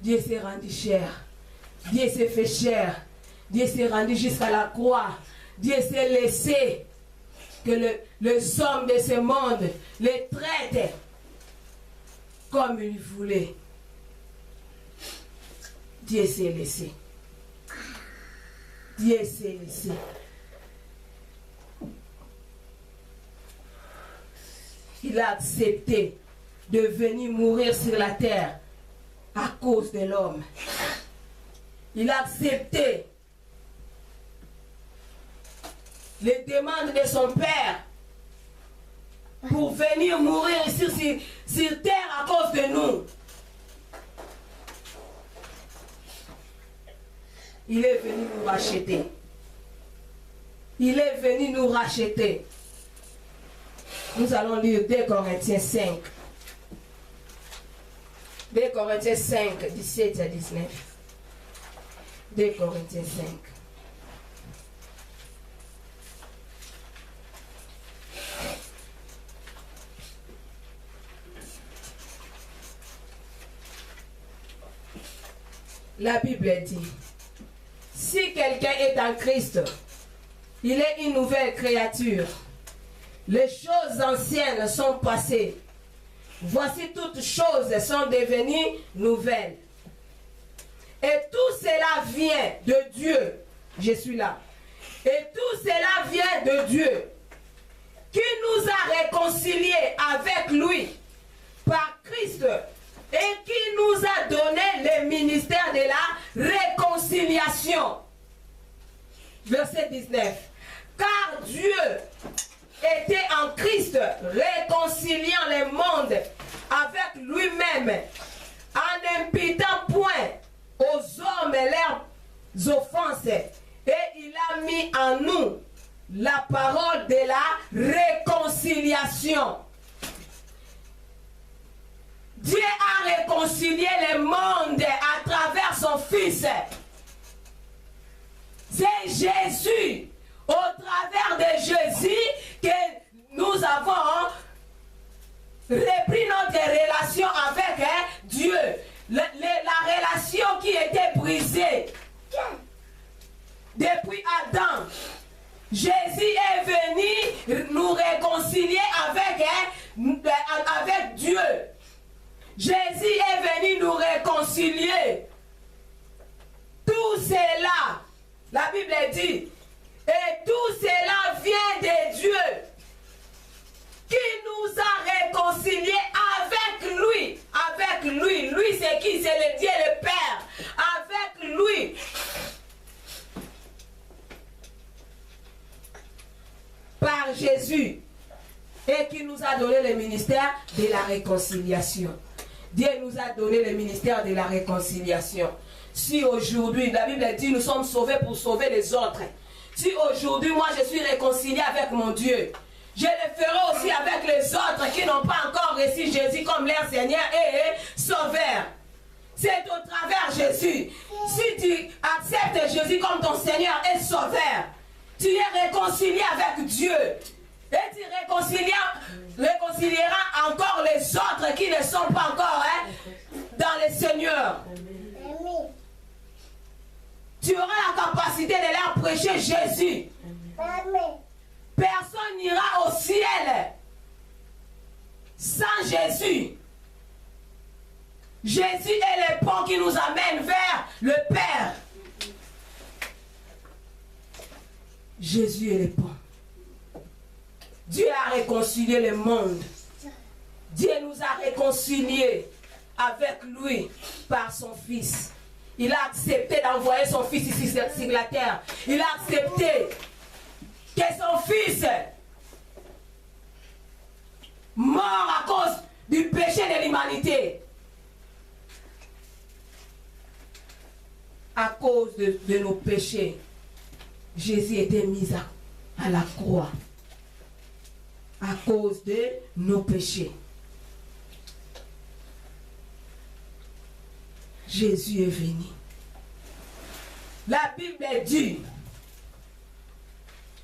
Speaker 1: Dieu s'est rendu cher. Dieu s'est fait cher. Dieu s'est rendu jusqu'à la croix. Dieu s'est laissé que les hommes de ce monde les traitent comme il voulait. Dieu s'est laissé. Dieu s'est laissé. Il a accepté de venir mourir sur la terre à cause de l'homme. Il a accepté les demandes de son Père pour venir mourir ici sur terre à cause de nous. Il est venu nous racheter. Il est venu nous racheter. Nous allons lire 2 Corinthiens 5. 2 Corinthiens 5, 17 à 19. 2 Corinthiens 5. La Bible dit, si quelqu'un est en Christ, il est une nouvelle créature. les choses anciennes sont passées. Voici toutes choses sont devenues nouvelles. Et tout cela vient de Dieu. Je suis là. Et tout cela vient de Dieu, qui nous a réconciliés avec lui par Christ et qui nous a donné le ministère de la réconciliation. Verset 19. Car Dieu était en Christ, réconciliant le monde avec lui-même, en n'imputant point aux hommes leurs offenses, et il a mis en nous la parole de la réconciliation. Dieu a réconcilié le monde à travers son Fils. C'est Jésus, au travers de Jésus, que nous avons repris notre relation avec Dieu. La relation qui était brisée depuis Adam. Jésus est venu nous réconcilier avec Dieu. Jésus est venu nous réconcilier. Tout cela, la Bible dit, et tout cela vient de Dieu, qui nous a réconciliés avec lui. Avec lui. Lui, c'est qui? C'est le Dieu le Père. Avec lui. Par Jésus. Et qui nous a donné le ministère de la réconciliation. Dieu nous a donné le ministère de la réconciliation. Si aujourd'hui, la Bible dit, nous sommes sauvés pour sauver les autres. Si aujourd'hui, moi, je suis réconcilié avec mon Dieu, je le ferai aussi avec les autres qui n'ont pas encore reçu Jésus comme leur Seigneur et Sauveur. C'est au travers Jésus. Si tu acceptes Jésus comme ton Seigneur et Sauveur, tu es réconcilié avec Dieu. Et tu réconcilieras encore les autres qui ne sont pas encore dans le Seigneur. Tu auras la capacité de leur prêcher Jésus. Personne n'ira au ciel sans Jésus. Jésus est le pont qui nous amène vers le Père. Jésus est le pont. Dieu a réconcilié le monde. Dieu nous a réconciliés avec lui par son Fils. Il a accepté d'envoyer son Fils ici sur la terre. Il a accepté que son Fils, mort à cause du péché de l'humanité, à cause de nos péchés, Jésus était mis à la croix. À cause de nos péchés. Jésus est venu. La Bible dit,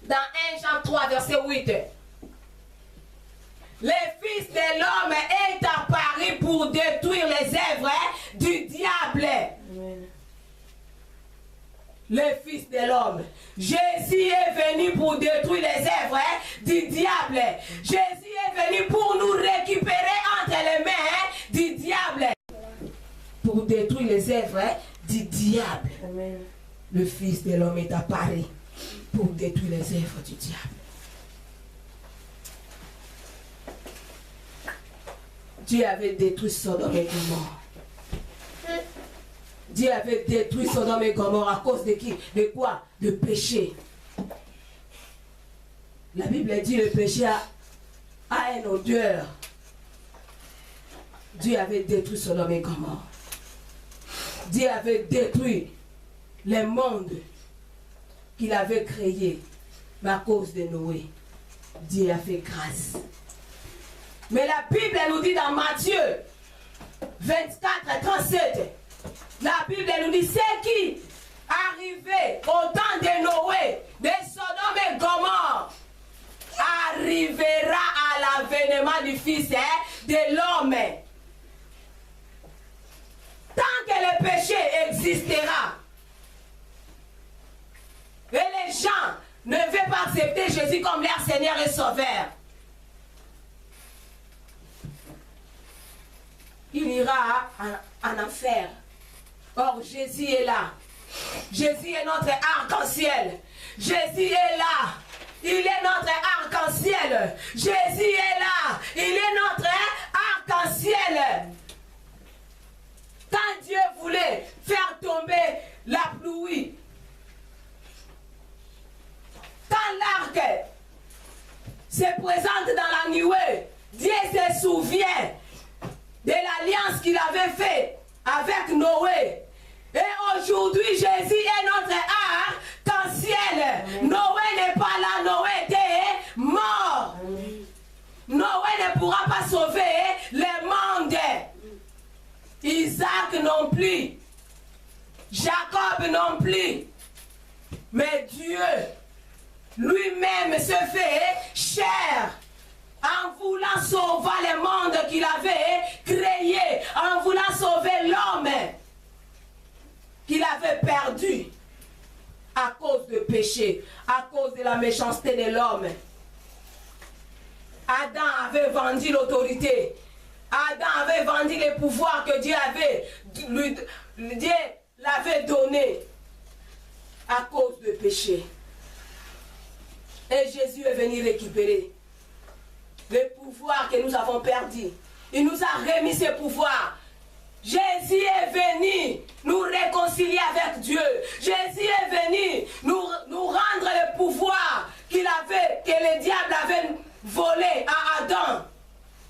Speaker 1: dans 1 Jean 3, verset 8, le Fils de l'homme est apparu pour détruire les œuvres du diable. Amen. Le Fils de l'homme. Jésus est venu pour détruire les œuvres du diable. Jésus est venu pour nous récupérer entre les mains du diable. Pour détruire les œuvres du diable. Amen. Le Fils de l'homme est apparu pour détruire les œuvres du diable. Dieu avait détruit Sodome et Gomorrhe. Dieu avait détruit Sodome et Gomorrhe à cause de qui? De quoi? De péché. La Bible dit le péché a une odeur. Dieu avait détruit Sodome et Gomorrhe. Dieu avait détruit le monde qu'il avait créé. Mais à cause de Noé, Dieu a fait grâce. Mais la Bible nous dit dans Matthieu 24, 37, la Bible nous dit ce qui arrivait au temps de Noé, de Sodome et Gomorrhe, arrivera à l'avènement du Fils de l'homme. Tant que le péché existera, et les gens ne veulent pas accepter Jésus comme leur Seigneur et Sauveur, il ira en enfer. Or, Jésus est là. Jésus est notre arc-en-ciel. Jésus est là. Il est notre arc-en-ciel. Jésus est là. Il est notre arc-en-ciel. Quand Dieu voulait faire tomber la pluie, quand l'arc se présente dans la nuée, Dieu se souvient de l'alliance qu'il avait faite avec Noé. Et aujourd'hui, Jésus est notre arc-en-ciel. Noé n'est pas là, Noé était mort. Noé ne pourra pas sauver le monde. Isaac non plus. Jacob non plus. Mais Dieu lui-même se fait chair en voulant sauver le monde qu'il avait créé, en voulant sauver l'homme qu'il avait perdu à cause du péché, à cause de la méchanceté de l'homme. Adam avait vendu l'autorité. Adam avait vendu les pouvoirs que Dieu l'avait donné à cause du péché. Et Jésus est venu récupérer les pouvoirs que nous avons perdus. Il nous a remis ces pouvoirs. Jésus est venu nous réconcilier avec Dieu. Jésus est venu nous rendre le pouvoir que le diable avait volé à Adam.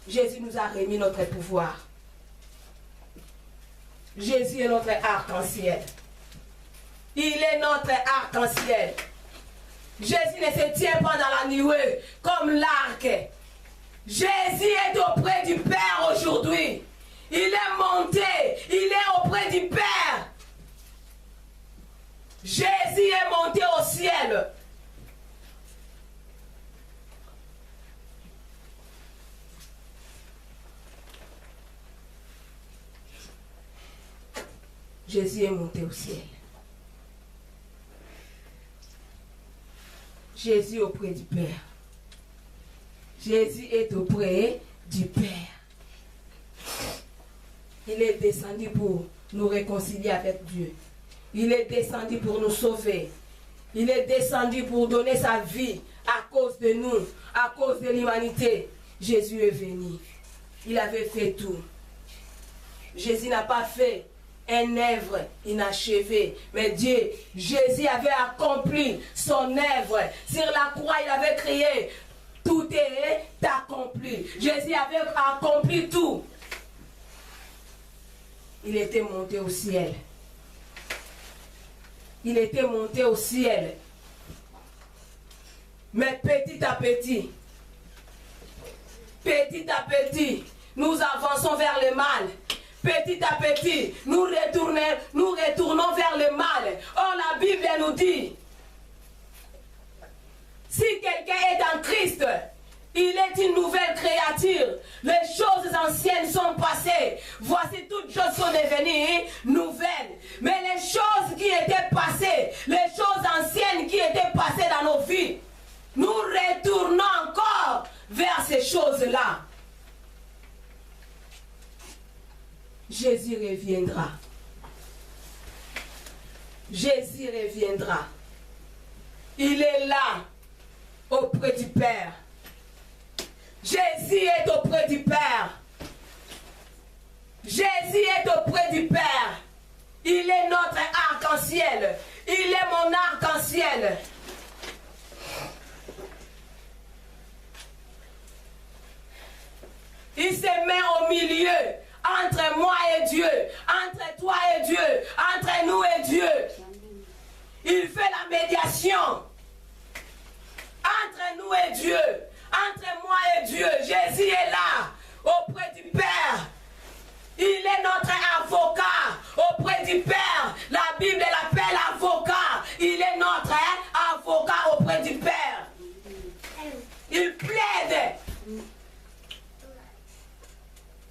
Speaker 1: Jésus nous a remis notre pouvoir. Jésus est notre arc-en-ciel. Il est notre arc-en-ciel. Jésus ne se tient pas dans la nuée comme l'arc. Jésus est auprès du Père aujourd'hui. Il est monté, il est auprès du Père. Jésus est monté au ciel. Jésus est monté au ciel. Jésus est auprès du Père. Jésus est auprès du Père. Il est descendu pour nous réconcilier avec Dieu. Il est descendu pour nous sauver. Il est descendu pour donner sa vie à cause de nous, à cause de l'humanité. Jésus est venu. Il avait fait tout. Jésus n'a pas fait une œuvre inachevée. Mais Dieu, Jésus avait accompli son œuvre. Sur la croix, il avait crié, tout est accompli. Jésus avait accompli tout. Il était monté au ciel. Il était monté au ciel. Mais petit à petit, nous avançons vers le mal. Petit à petit, nous retournons vers le mal. Or, la Bible nous dit, si quelqu'un est en Christ, il est une nouvelle créature. Les choses anciennes sont passées. Voici toutes choses sont devenues nouvelles. Mais les choses qui étaient passées, les choses anciennes qui étaient passées dans nos vies, nous retournons encore vers ces choses-là. Jésus reviendra. Jésus reviendra. Il est là, auprès du Père. Jésus est auprès du Père. Jésus est auprès du Père. Il est notre arc-en-ciel. Il est mon arc-en-ciel. Il se met au milieu entre moi et Dieu, entre toi et Dieu, entre nous et Dieu. Il fait la médiation entre nous et Dieu, entre moi et Dieu. Jésus est là, auprès du Père. Il est notre avocat auprès du Père. La Bible l'appelle avocat. Il est notre avocat auprès du Père. Il plaide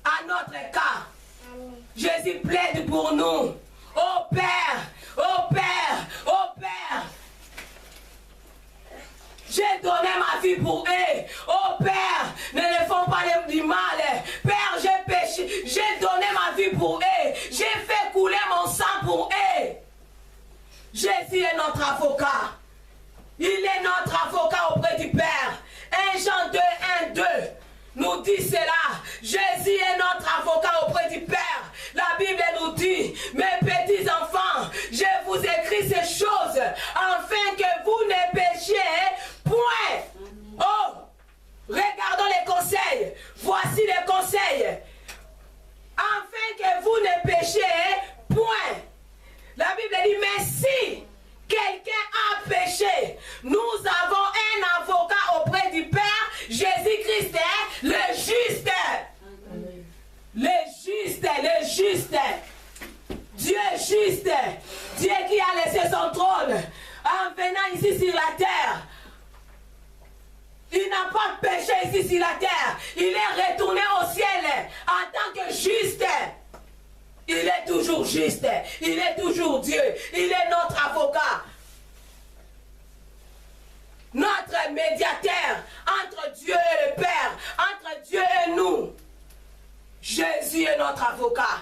Speaker 1: à notre cas. Jésus plaide pour nous. Ô Père, ô Père, ô Père, j'ai donné ma vie pour eux. Oh Père, ne les font pas du mal. Père, j'ai péché. J'ai donné Jésus est notre avocat. Il est notre avocat auprès du Père. 1 Jean 2, 1, 2 nous dit cela. Jésus est notre avocat auprès du Père. La Bible nous dit, mes petits enfants, je vous écris ces choses afin que vous ne péchiez point. Oh, regardons les conseils. Voici les conseils. Afin que vous ne péchiez point. La Bible dit, mais si quelqu'un a péché, nous avons un avocat auprès du Père, Jésus-Christ, le juste. Le juste, le juste. Dieu juste. Dieu qui a laissé son trône en venant ici sur la terre. Il n'a pas péché ici sur la terre. Il est retourné au ciel en tant que juste. Il est toujours juste. Il est toujours Dieu. Il est notre avocat. Notre médiateur entre Dieu et le Père, entre Dieu et nous. Jésus est notre avocat.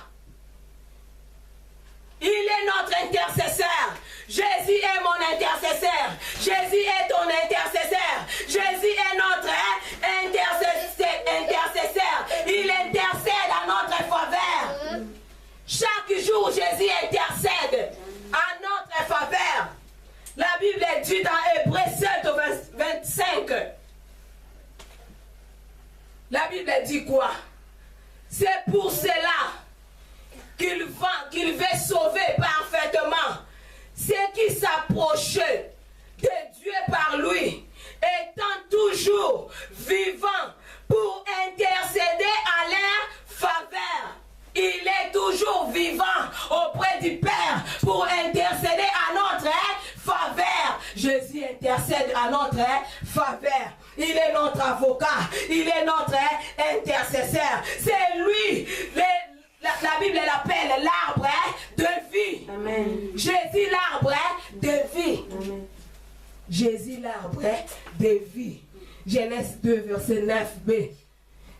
Speaker 1: Il est notre intercesseur. Jésus est mon intercesseur. Jésus est ton intercesseur. Jésus est notre intercesseur. Il intercède à notre faveur. Chaque jour, Jésus intercède à notre faveur. La Bible dit dans Hébreux 7 au 25. La Bible dit quoi? C'est pour cela qu'il veut sauver parfaitement ceux qui s'approchaient de Dieu par lui, étant toujours vivant pour intercéder à leur faveur. Il est toujours vivant auprès du Père pour intercéder à notre faveur. Jésus intercède à notre faveur. Il est notre avocat. Il est notre intercesseur. C'est lui. La Bible l'appelle l'arbre de vie. Amen. Jésus l'arbre de vie. Amen. Jésus l'arbre de vie. Genèse 2 verset 9b.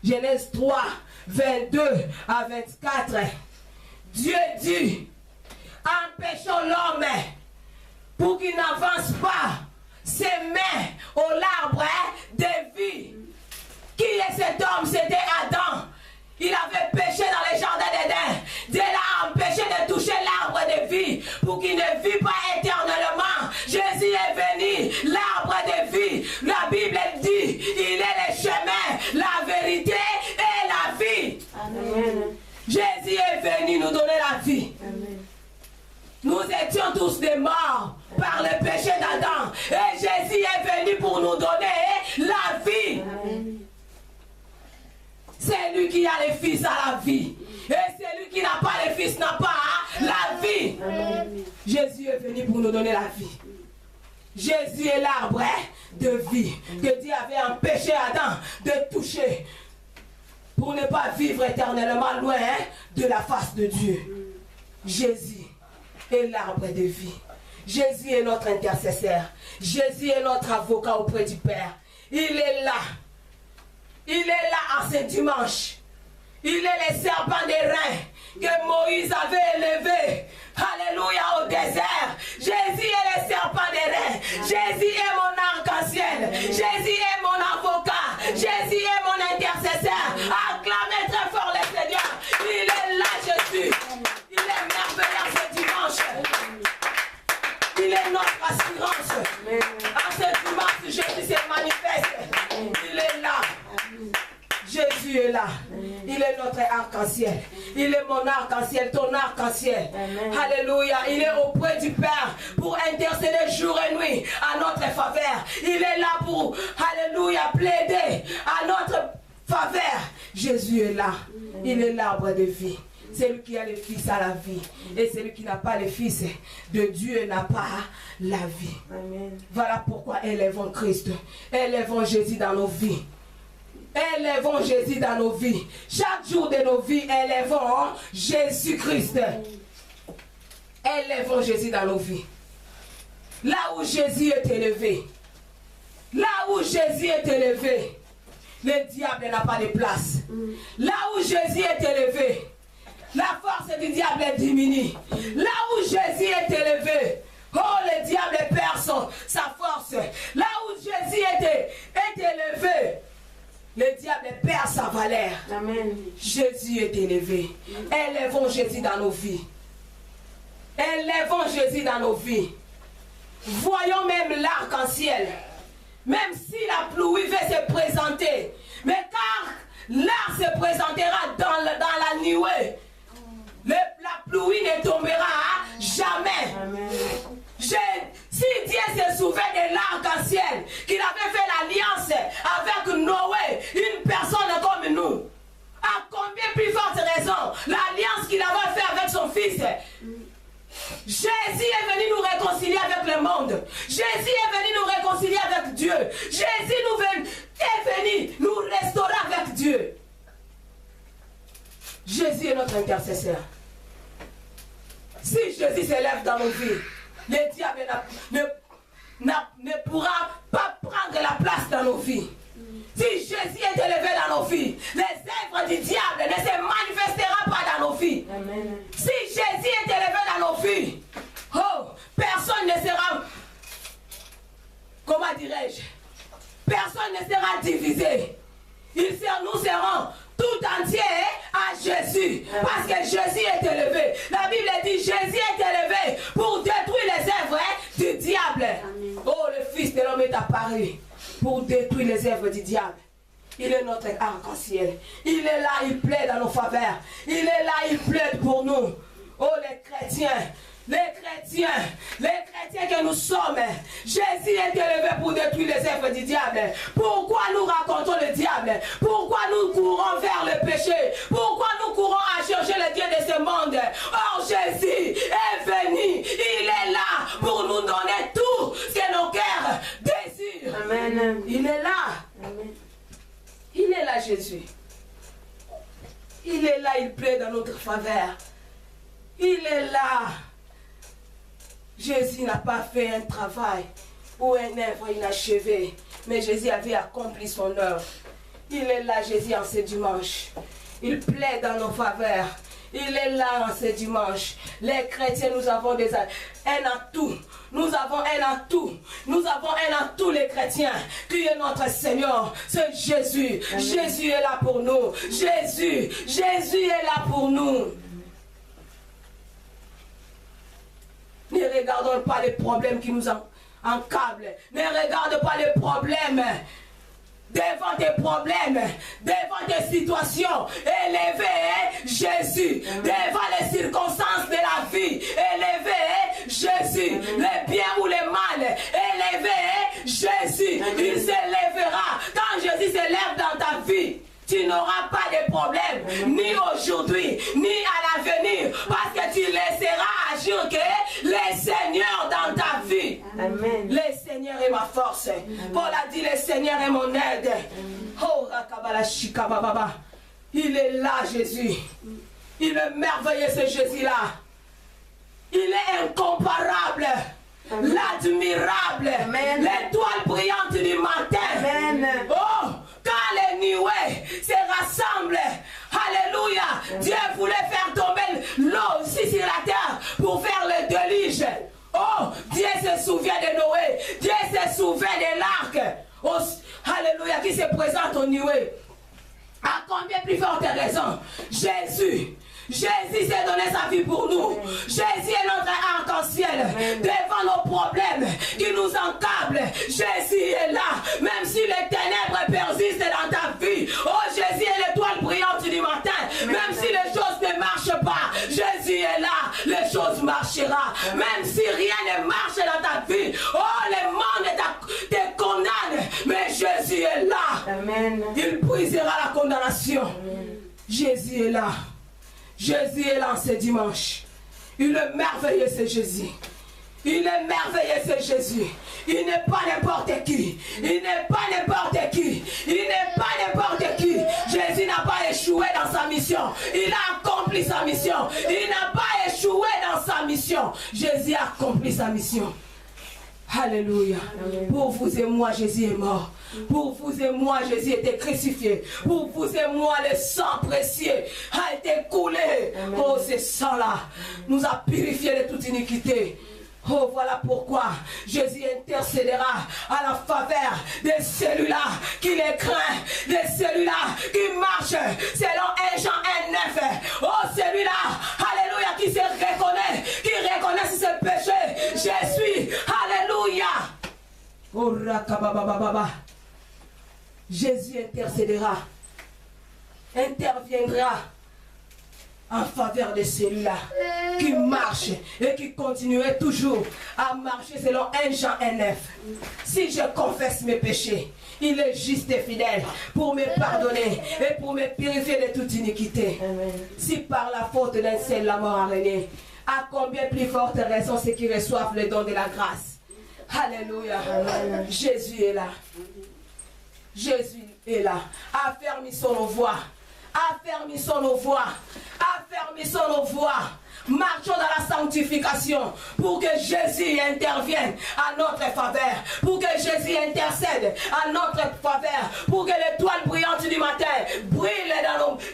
Speaker 1: Genèse 3 22 à 24. Dieu dit, empêchons l'homme pour qu'il n'avance pas ses mains au l'arbre de vie. Qui est cet homme? C'était Adam. Il avait péché dans le jardin d'Éden. Dieu l'a empêché de toucher l'arbre de vie pour qu'il ne vit pas éternellement. Jésus est venu, l'arbre de vie. La Bible dit, il est le chemin, la vérité et la vie. Amen. Jésus est venu nous donner la vie. Amen. Nous étions tous des morts par le péché d'Adam. Et Jésus est venu pour nous donner la vie. Amen. C'est lui qui a le Fils à la vie. Et celui qui n'a pas le Fils n'a pas la vie. Amen. Jésus est venu pour nous donner la vie. Jésus est l'arbre de vie que Dieu avait empêché Adam de toucher pour ne pas vivre éternellement loin de la face de Dieu. Jésus est l'arbre de vie. Jésus est notre intercesseur. Jésus est notre avocat auprès du Père. Il est là. Il est là à ce dimanche. Il est le serpent des reins que Moïse avait élevé. Alléluia, au désert. Jésus est le serpent des reins. Jésus est mon arc-en-ciel. Jésus est mon avocat. Jésus est mon intercesseur. Acclamez très fort le Seigneur. Il est là, Jésus. Il est merveilleux ce dimanche. Il est notre assurance. En ce dimanche, Jésus se manifeste. Il est là. Jésus est là. Il est notre arc-en-ciel. Il est mon arc-en-ciel, ton arc-en-ciel. Alléluia. Il est auprès du Père pour intercéder jour et nuit à notre faveur. Il est là pour, alléluia, plaider à notre faveur. Jésus est là. Il est l'arbre de vie. Celui qui a le Fils a la vie. Et celui qui n'a pas le Fils de Dieu n'a pas la vie. Amen. Voilà pourquoi élevons Christ. Élevons Jésus dans nos vies. Élevons Jésus dans nos vies. Chaque jour de nos vies, élevons Jésus-Christ. Élevons Jésus dans nos vies. Là où Jésus est élevé. Là où Jésus est élevé. Le diable n'a pas de place. Là où Jésus est élevé. La force du diable diminue. Là où Jésus est élevé. Oh, le diable perd sa force. Là où Jésus était élevé, le diable perd sa valeur.
Speaker 3: Amen.
Speaker 1: Jésus est élevé. Élevons Jésus dans nos vies. Élevons Jésus dans nos vies. Voyons même l'arc-en-ciel. Même si la pluie va se présenter. Mais car l'arc se présentera dans la nuée. La pluie ne tombera jamais.
Speaker 3: Amen.
Speaker 1: Si Dieu se souvient de l'arc-en-ciel, qu'il avait fait l'alliance avec Noé, une personne comme nous, à combien plus forte raison l'alliance qu'il avait fait avec son fils. Jésus est venu nous réconcilier avec le monde. Jésus est venu nous réconcilier avec Dieu. Jésus est venu nous restaurer avec Dieu. Jésus est notre intercesseur. Si Jésus s'élève dans nos vies, le diable ne pourra pas prendre la place dans nos vies. Si Jésus est élevé dans nos vies, les œuvres du diable ne se manifesteront pas dans nos vies.
Speaker 3: Amen.
Speaker 1: Si Jésus est élevé dans nos vies, oh, personne ne sera, comment dirais-je, personne ne sera divisé. Nous serons tout entiers à Jésus. Parce que Jésus est élevé. La Bible dit Jésus est élevé pour détruire les œuvres du diable.
Speaker 3: Amen.
Speaker 1: Oh, le Fils de l'homme est apparu pour détruire les œuvres du diable. Il est notre arc-en-ciel. Il est là, il plaide dans nos faveurs. Il est là, il plaide pour nous. Oh, les chrétiens que nous sommes, Jésus est élevé pour détruire les œuvres du diable. Pourquoi nous racontons le diable? Pourquoi nous courons vers le péché? Pourquoi nous courons à chercher le Dieu de ce monde? Or, Jésus est venu. Il est là pour nous donner tout ce que nos cœurs désirent.
Speaker 3: Amen.
Speaker 1: Il est là.
Speaker 3: Amen.
Speaker 1: Il est là, Jésus. Il est là, il plaît dans notre faveur. Il est là. Jésus n'a pas fait un travail ou un œuvre inachevé, mais Jésus avait accompli son œuvre. Il est là, Jésus, en ce dimanche. Il plaît dans nos faveurs. Il est là en ce dimanche. Les chrétiens, nous avons un atout. Nous avons un atout. Nous avons un atout, les chrétiens, qui est notre Seigneur. C'est Jésus. Amen. Jésus est là pour nous. Jésus est là pour nous. Ne regardons pas les problèmes qui nous encablent. Ne regarde pas les problèmes. Devant tes problèmes, devant tes situations, élevez Jésus. Devant les circonstances de la vie, élevez Jésus. Les biens ou les mal, élevez Jésus. Il s'élèvera. Quand Jésus s'élève dans ta vie, tu n'auras pas de problème, ni aujourd'hui, ni à l'avenir, parce que tu laisseras agir que le Seigneur dans ta vie.
Speaker 3: Amen.
Speaker 1: Le Seigneur est ma force. Paul a dit, le Seigneur est mon aide. Oh, Rakabala Shikababa. Il est là, Jésus. Il est merveilleux, ce Jésus-là. Il est incomparable. L'admirable. L'étoile brillante du matin.
Speaker 3: Amen.
Speaker 1: Oh, quand les nuées se rassemblent, alléluia, Dieu voulait faire tomber l'eau ici sur la terre pour faire le déluge. Oh, Dieu se souvient de Noé, Dieu se souvient de l'arc, oh, alléluia, qui se présente aux nuées. À combien plus forte raison, Jésus s'est donné sa vie pour nous. Jésus est notre arc-en-ciel. Devant nos problèmes qui nous encablent, Jésus est là. Même si les ténèbres persistent dans ta vie, oh, Jésus est l'étoile brillante du matin. Même si les choses ne marchent pas, Jésus est là. Les choses marcheront. Même si rien ne marche dans ta vie, oh, le monde te condamne. Mais Jésus est là.
Speaker 3: Amen.
Speaker 1: Il brisera la condamnation. Amen. Jésus est là. Jésus est là ce dimanche. Il est merveilleux, ce Jésus. Il est merveilleux, ce Jésus. Il n'est pas n'importe qui. Il n'est pas n'importe qui. Il n'est pas n'importe qui. Jésus n'a pas échoué dans sa mission. Il a accompli sa mission. Il n'a pas échoué dans sa mission. Jésus a accompli sa mission. Alléluia. Amen. Pour vous et moi, Jésus est mort. Pour vous et moi, Jésus a été crucifié. Pour vous et moi, le sang précieux a été coulé. Amen. Oh, ce sang-là nous a purifié de toute iniquité. Oh, voilà pourquoi Jésus intercédera à la faveur de celui-là qui les craint, de celui-là qui marche selon 1 Jean 1,9. Oh, celui-là, alléluia, qui se reconnaît, qui reconnaît ses péchés. Je suis, alléluia. Oh, rakababababa. Jésus interviendra en faveur de celui-là qui marche et qui continuerait toujours à marcher selon 1 Jean 1,9. Si je confesse mes péchés, il est juste et fidèle pour me pardonner et pour me purifier de toute iniquité. Amen. Si par la faute d'un seul la mort a régné, à combien plus forte raison ceux qui reçoivent le don de la grâce. Alléluia. Amen. Jésus est là. Jésus est là. Affermissons nos voix. Affermissons nos voix. Affermissons nos voix. Marchons dans la sanctification pour que Jésus intervienne à notre faveur, pour que Jésus intercède à notre faveur, pour que l'étoile brillante du matin brille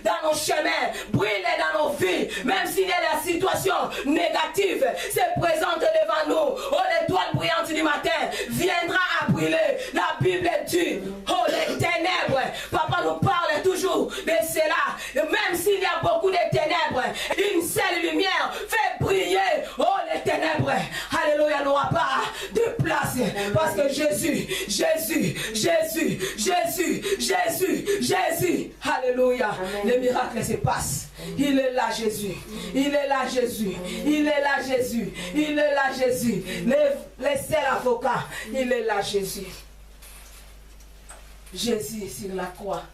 Speaker 1: dans nos chemins, brille dans nos vies, même s'il y a des situations négatives se présentent devant nous. Oh, l'étoile brillante du matin viendra à briller. La Bible dit, oh, les ténèbres, papa nous parle toujours de cela, même s'il y a beaucoup de ténèbres, une seule lumière fait briller, oh, les ténèbres, alléluia, n'aura pas de place, parce que Jésus, alléluia. Amen. Le miracle se passe. Il est là, Jésus. Il est là, Jésus. Il est là, Jésus. Il est là, Jésus. Le seul avocat, il est là, Jésus. Jésus sur la croix.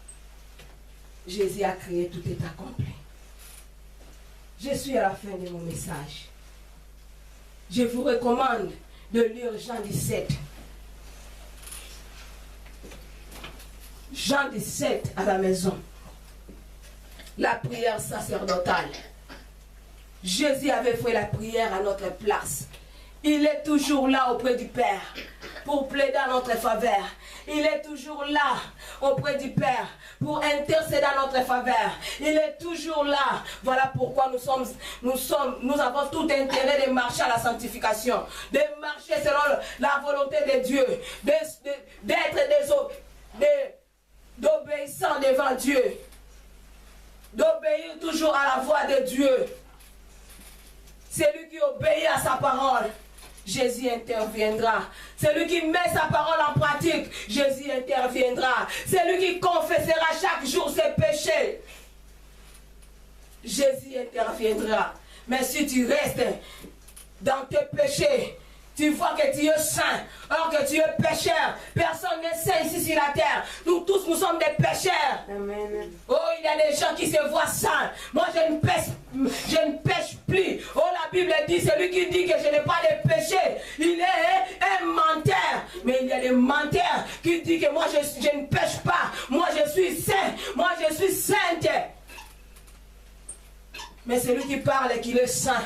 Speaker 1: Jésus a créé, tout est accompli. Je suis à la fin de mon message. Je vous recommande de lire Jean 17. Jean 17 à la maison. La prière sacerdotale. Jésus avait fait la prière à notre place. Il est toujours là auprès du Père pour plaider en notre faveur. Il est toujours là auprès du Père pour intercéder en notre faveur. Il est toujours là. Voilà pourquoi nous avons tout intérêt de marcher à la sanctification, de marcher selon la volonté de Dieu, d'obéissant devant Dieu, d'obéir toujours à la voix de Dieu. Celui qui obéit à sa parole, Jésus interviendra. Celui qui met sa parole en pratique, Jésus interviendra. Celui qui confessera chaque jour ses péchés, Jésus interviendra. Mais si tu restes dans tes péchés, tu vois que tu es saint, or que tu es pécheur. Personne n'est saint ici sur la terre. Nous tous, nous sommes des pécheurs. Amen. Oh, il y a des gens qui se voient saints. Moi, je ne pêche plus. Oh, la Bible dit, celui qui dit que je n'ai pas de péché, il est un menteur. Mais il y a des menteurs qui disent que moi, je ne pêche pas. Moi, je suis saint. Moi, je suis sainte. Mais celui qui parle et qu'il est saint,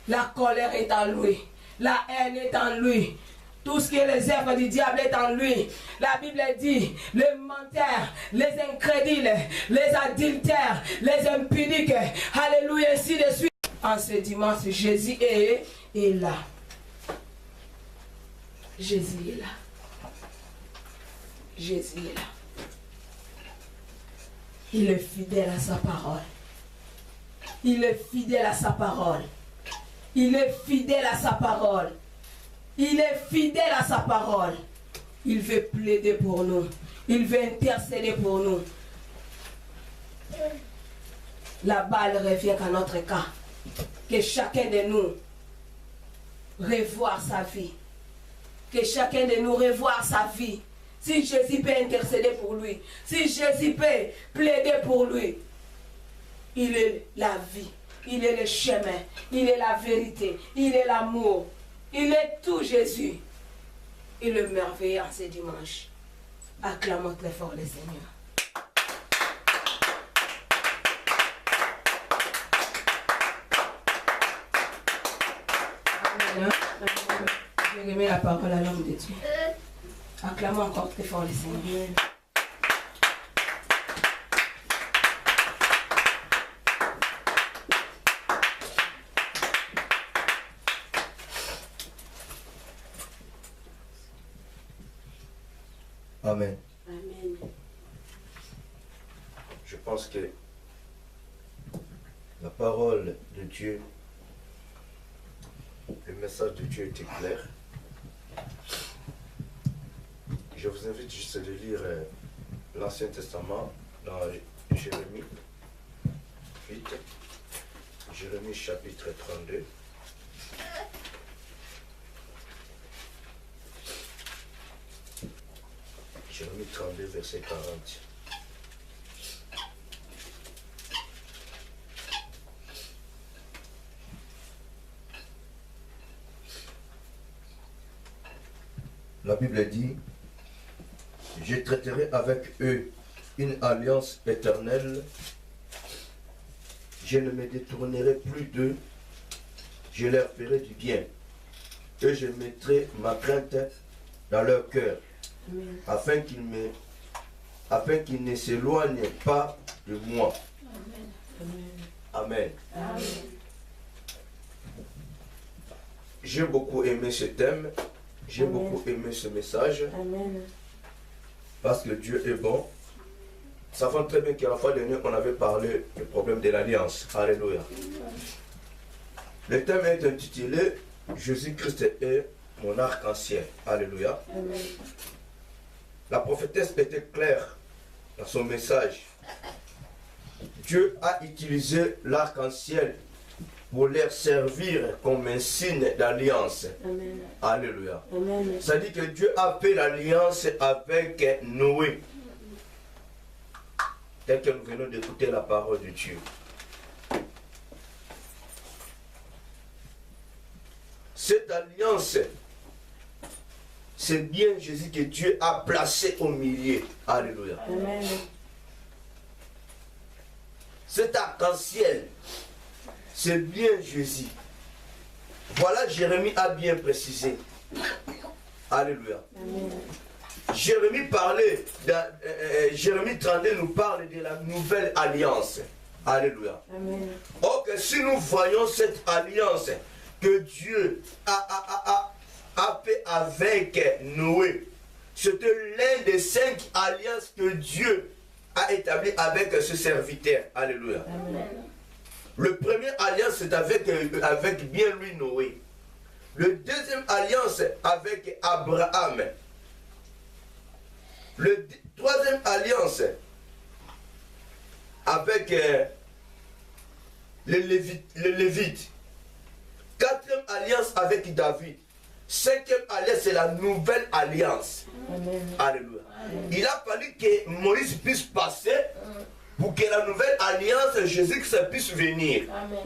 Speaker 1: la colère est en lui. La haine est en lui. Tout ce qui est les œuvres du diable est en lui. La Bible dit, les menteurs, les incrédules, les adultères, les impudiques, alléluia, ainsi de suite. En ce dimanche, Jésus est là. Jésus est là. Jésus est là. Il est fidèle à sa parole. Il est fidèle à sa parole. Il est fidèle à sa parole. Il est fidèle à sa parole. Il veut plaider pour nous. Il veut intercéder pour nous. La balle revient à notre cas. Que chacun de nous revoie sa vie. Que chacun de nous revoie sa vie. Si Jésus peut intercéder pour lui. Si Jésus peut plaider pour lui. Il est la vie. Il est le chemin, il est la vérité, il est l'amour, il est tout Jésus. Il est merveilleux en ce dimanche. Acclamons très fort le Seigneur. Amen. Je remets la parole à l'homme de Dieu. Acclamons encore très fort le Seigneur.
Speaker 2: Amen.
Speaker 3: Amen.
Speaker 2: Je pense que la parole de Dieu, le message de Dieu était clair. Je vous invite juste de lire l'Ancien Testament dans Jérémie 8, Jérémie chapitre 32. Jérémie 32, verset 40. La Bible dit, je traiterai avec eux une alliance éternelle, je ne me détournerai plus d'eux, je leur ferai du bien, et je mettrai ma crainte dans leur cœur, afin qu'ils ne s'éloignent pas de moi. Amen.
Speaker 3: Amen.
Speaker 2: J'ai beaucoup aimé ce thème, j'ai beaucoup aimé ce message.
Speaker 3: Amen.
Speaker 2: Parce que Dieu est bon. Ça fait très bien qu'à la fois dernière, on avait parlé du problème de l'alliance. Alléluia. Le thème est intitulé Jésus-Christ est mon arc-en-ciel. Alléluia.
Speaker 3: Amen.
Speaker 2: La prophétesse était claire dans son message. Dieu a utilisé l'arc-en-ciel pour leur servir comme un signe d'alliance.
Speaker 3: Amen.
Speaker 2: Alléluia.
Speaker 3: Amen.
Speaker 2: Ça dit que Dieu a fait l'alliance avec Noé. Tel que nous venons d'écouter la parole de Dieu. Cette alliance, c'est bien Jésus que Dieu a placé au milieu. Alléluia.
Speaker 3: Amen.
Speaker 2: Cet arc-en-ciel, c'est bien Jésus. Voilà, Jérémie a bien précisé. Alléluia.
Speaker 3: Amen.
Speaker 2: Jérémie parlait, Jérémie 32 nous parle de la nouvelle alliance. Alléluia.
Speaker 3: Amen.
Speaker 2: Or que si nous voyons cette alliance que Dieu a fait avec Noé, c'était l'un des 5 alliances que Dieu a établi avec ce serviteur. Alléluia.
Speaker 3: Amen.
Speaker 2: Le premier alliance, c'est avec bien lui Noé. Le deuxième alliance avec Abraham. Le troisième alliance avec les Lévites. Quatrième alliance avec David. Cinquième alliance, c'est la nouvelle alliance.
Speaker 3: Amen.
Speaker 2: Alléluia. Il a fallu que Moïse puisse passer pour que la nouvelle alliance, Jésus-Christ puisse venir.
Speaker 3: Amen.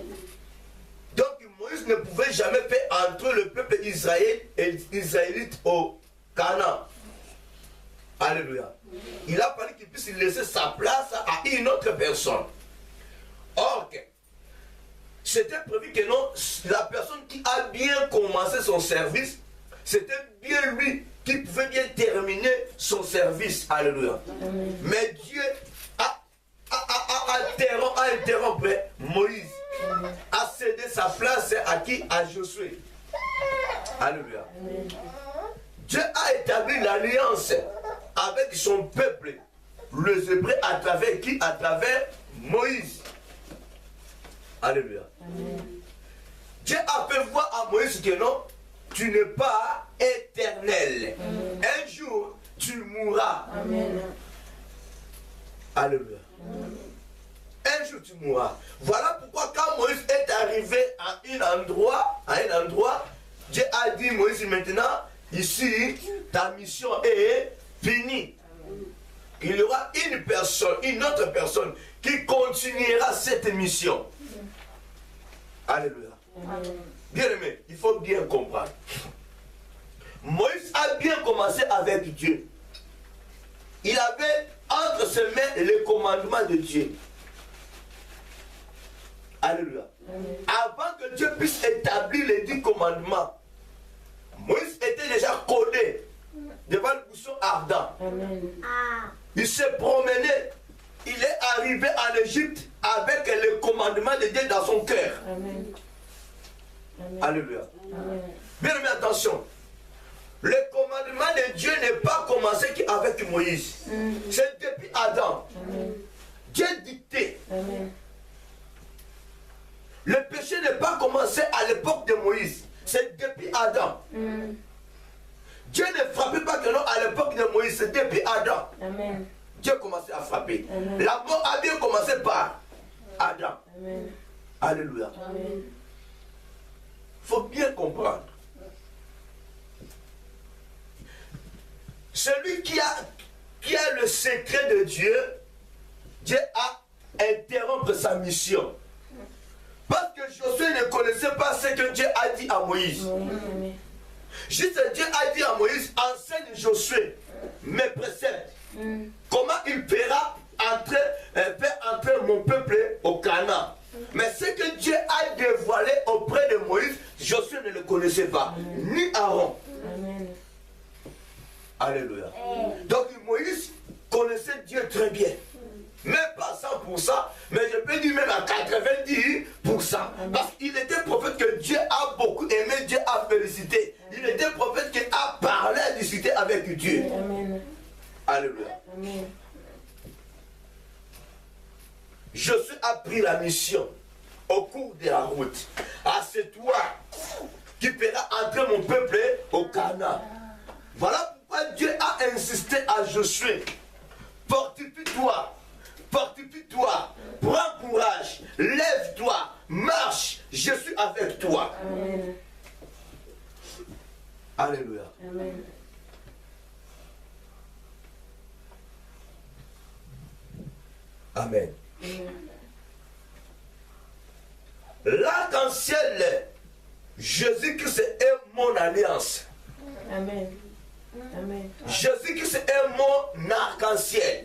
Speaker 2: Donc Moïse ne pouvait jamais faire entrer le peuple d'Israël et les Israélites au Canaan. Alléluia. Il a fallu qu'il puisse laisser sa place à une autre personne. Or, c'était prévu que non, la personne qui a bien commencé son service, c'était bien lui qui pouvait bien terminer son service. Alléluia.
Speaker 3: Amen.
Speaker 2: Mais Dieu a interrompu Moïse, a cédé sa place à qui? À Josué. Alléluia.
Speaker 3: Amen.
Speaker 2: Dieu a établi l'alliance avec son peuple, les Hébreux, à travers qui? À travers Moïse. Alléluia.
Speaker 3: Amen.
Speaker 2: Dieu a fait voir à Moïse que non, tu n'es pas éternel.
Speaker 3: Amen.
Speaker 2: Un jour, tu mourras.
Speaker 3: Amen.
Speaker 2: Alléluia. Un jour, tu mourras. Voilà pourquoi quand Moïse est arrivé à un endroit, Dieu a dit, Moïse, maintenant, ici, ta mission est finie. Il y aura une autre personne qui continuera cette mission. Alléluia. Bien aimé, il faut bien comprendre. Moïse a bien commencé avec Dieu. Il avait entre ses mains les commandements de Dieu. Alléluia. Avant que Dieu puisse établir les 10 commandements, Moïse était déjà collé devant le buisson ardent.
Speaker 3: Amen.
Speaker 2: Il s'est promené. Il est arrivé en Égypte avec les commandements de Dieu dans son cœur.
Speaker 3: Amen. Amen.
Speaker 2: Alléluia.
Speaker 3: Amen.
Speaker 2: Bien aimé, attention. Le commandement de Dieu n'est pas commencé qu'avec Moïse. C'est depuis Adam. Dieu dictait. Le péché n'est pas commencé à l'époque de Moïse. C'est depuis Adam. Dieu ne frappait pas que non à l'époque de Moïse. C'est depuis Adam. Dieu a commencé à frapper. La mort a bien commencé par Adam. Alléluia. Il faut bien comprendre. Celui qui a le secret de Dieu, Dieu a interrompu sa mission. Parce que Josué ne connaissait pas ce que Dieu a dit à Moïse. Juste Dieu a dit à Moïse, enseigne Josué mes préceptes. Comment il fera faire entrer mon peuple au Canaan. Mais ce que Dieu a dévoilé auprès de Moïse, Josué ne le connaissait pas. Ni Aaron. Alléluia. Donc Moïse connaissait Dieu très bien. Même pas 100%, mais je peux dire même à 90%. Parce qu'il était prophète que Dieu a beaucoup aimé, Dieu a félicité. Il était prophète qui a parlé, discuté avec Dieu. Alléluia. Josué a pris la mission au cours de la route. Ah, c'est toi qui feras entrer mon peuple au Canaan. Voilà pourquoi Dieu a insisté à Josué. Fortifie-toi. Fortifie-toi, prends courage, lève-toi, marche, je suis avec toi. Amen. Alléluia. Amen. Amen. L'arc-en-ciel, Jésus-Christ est mon alliance. Amen. Amen. Jésus-Christ est mon arc-en-ciel.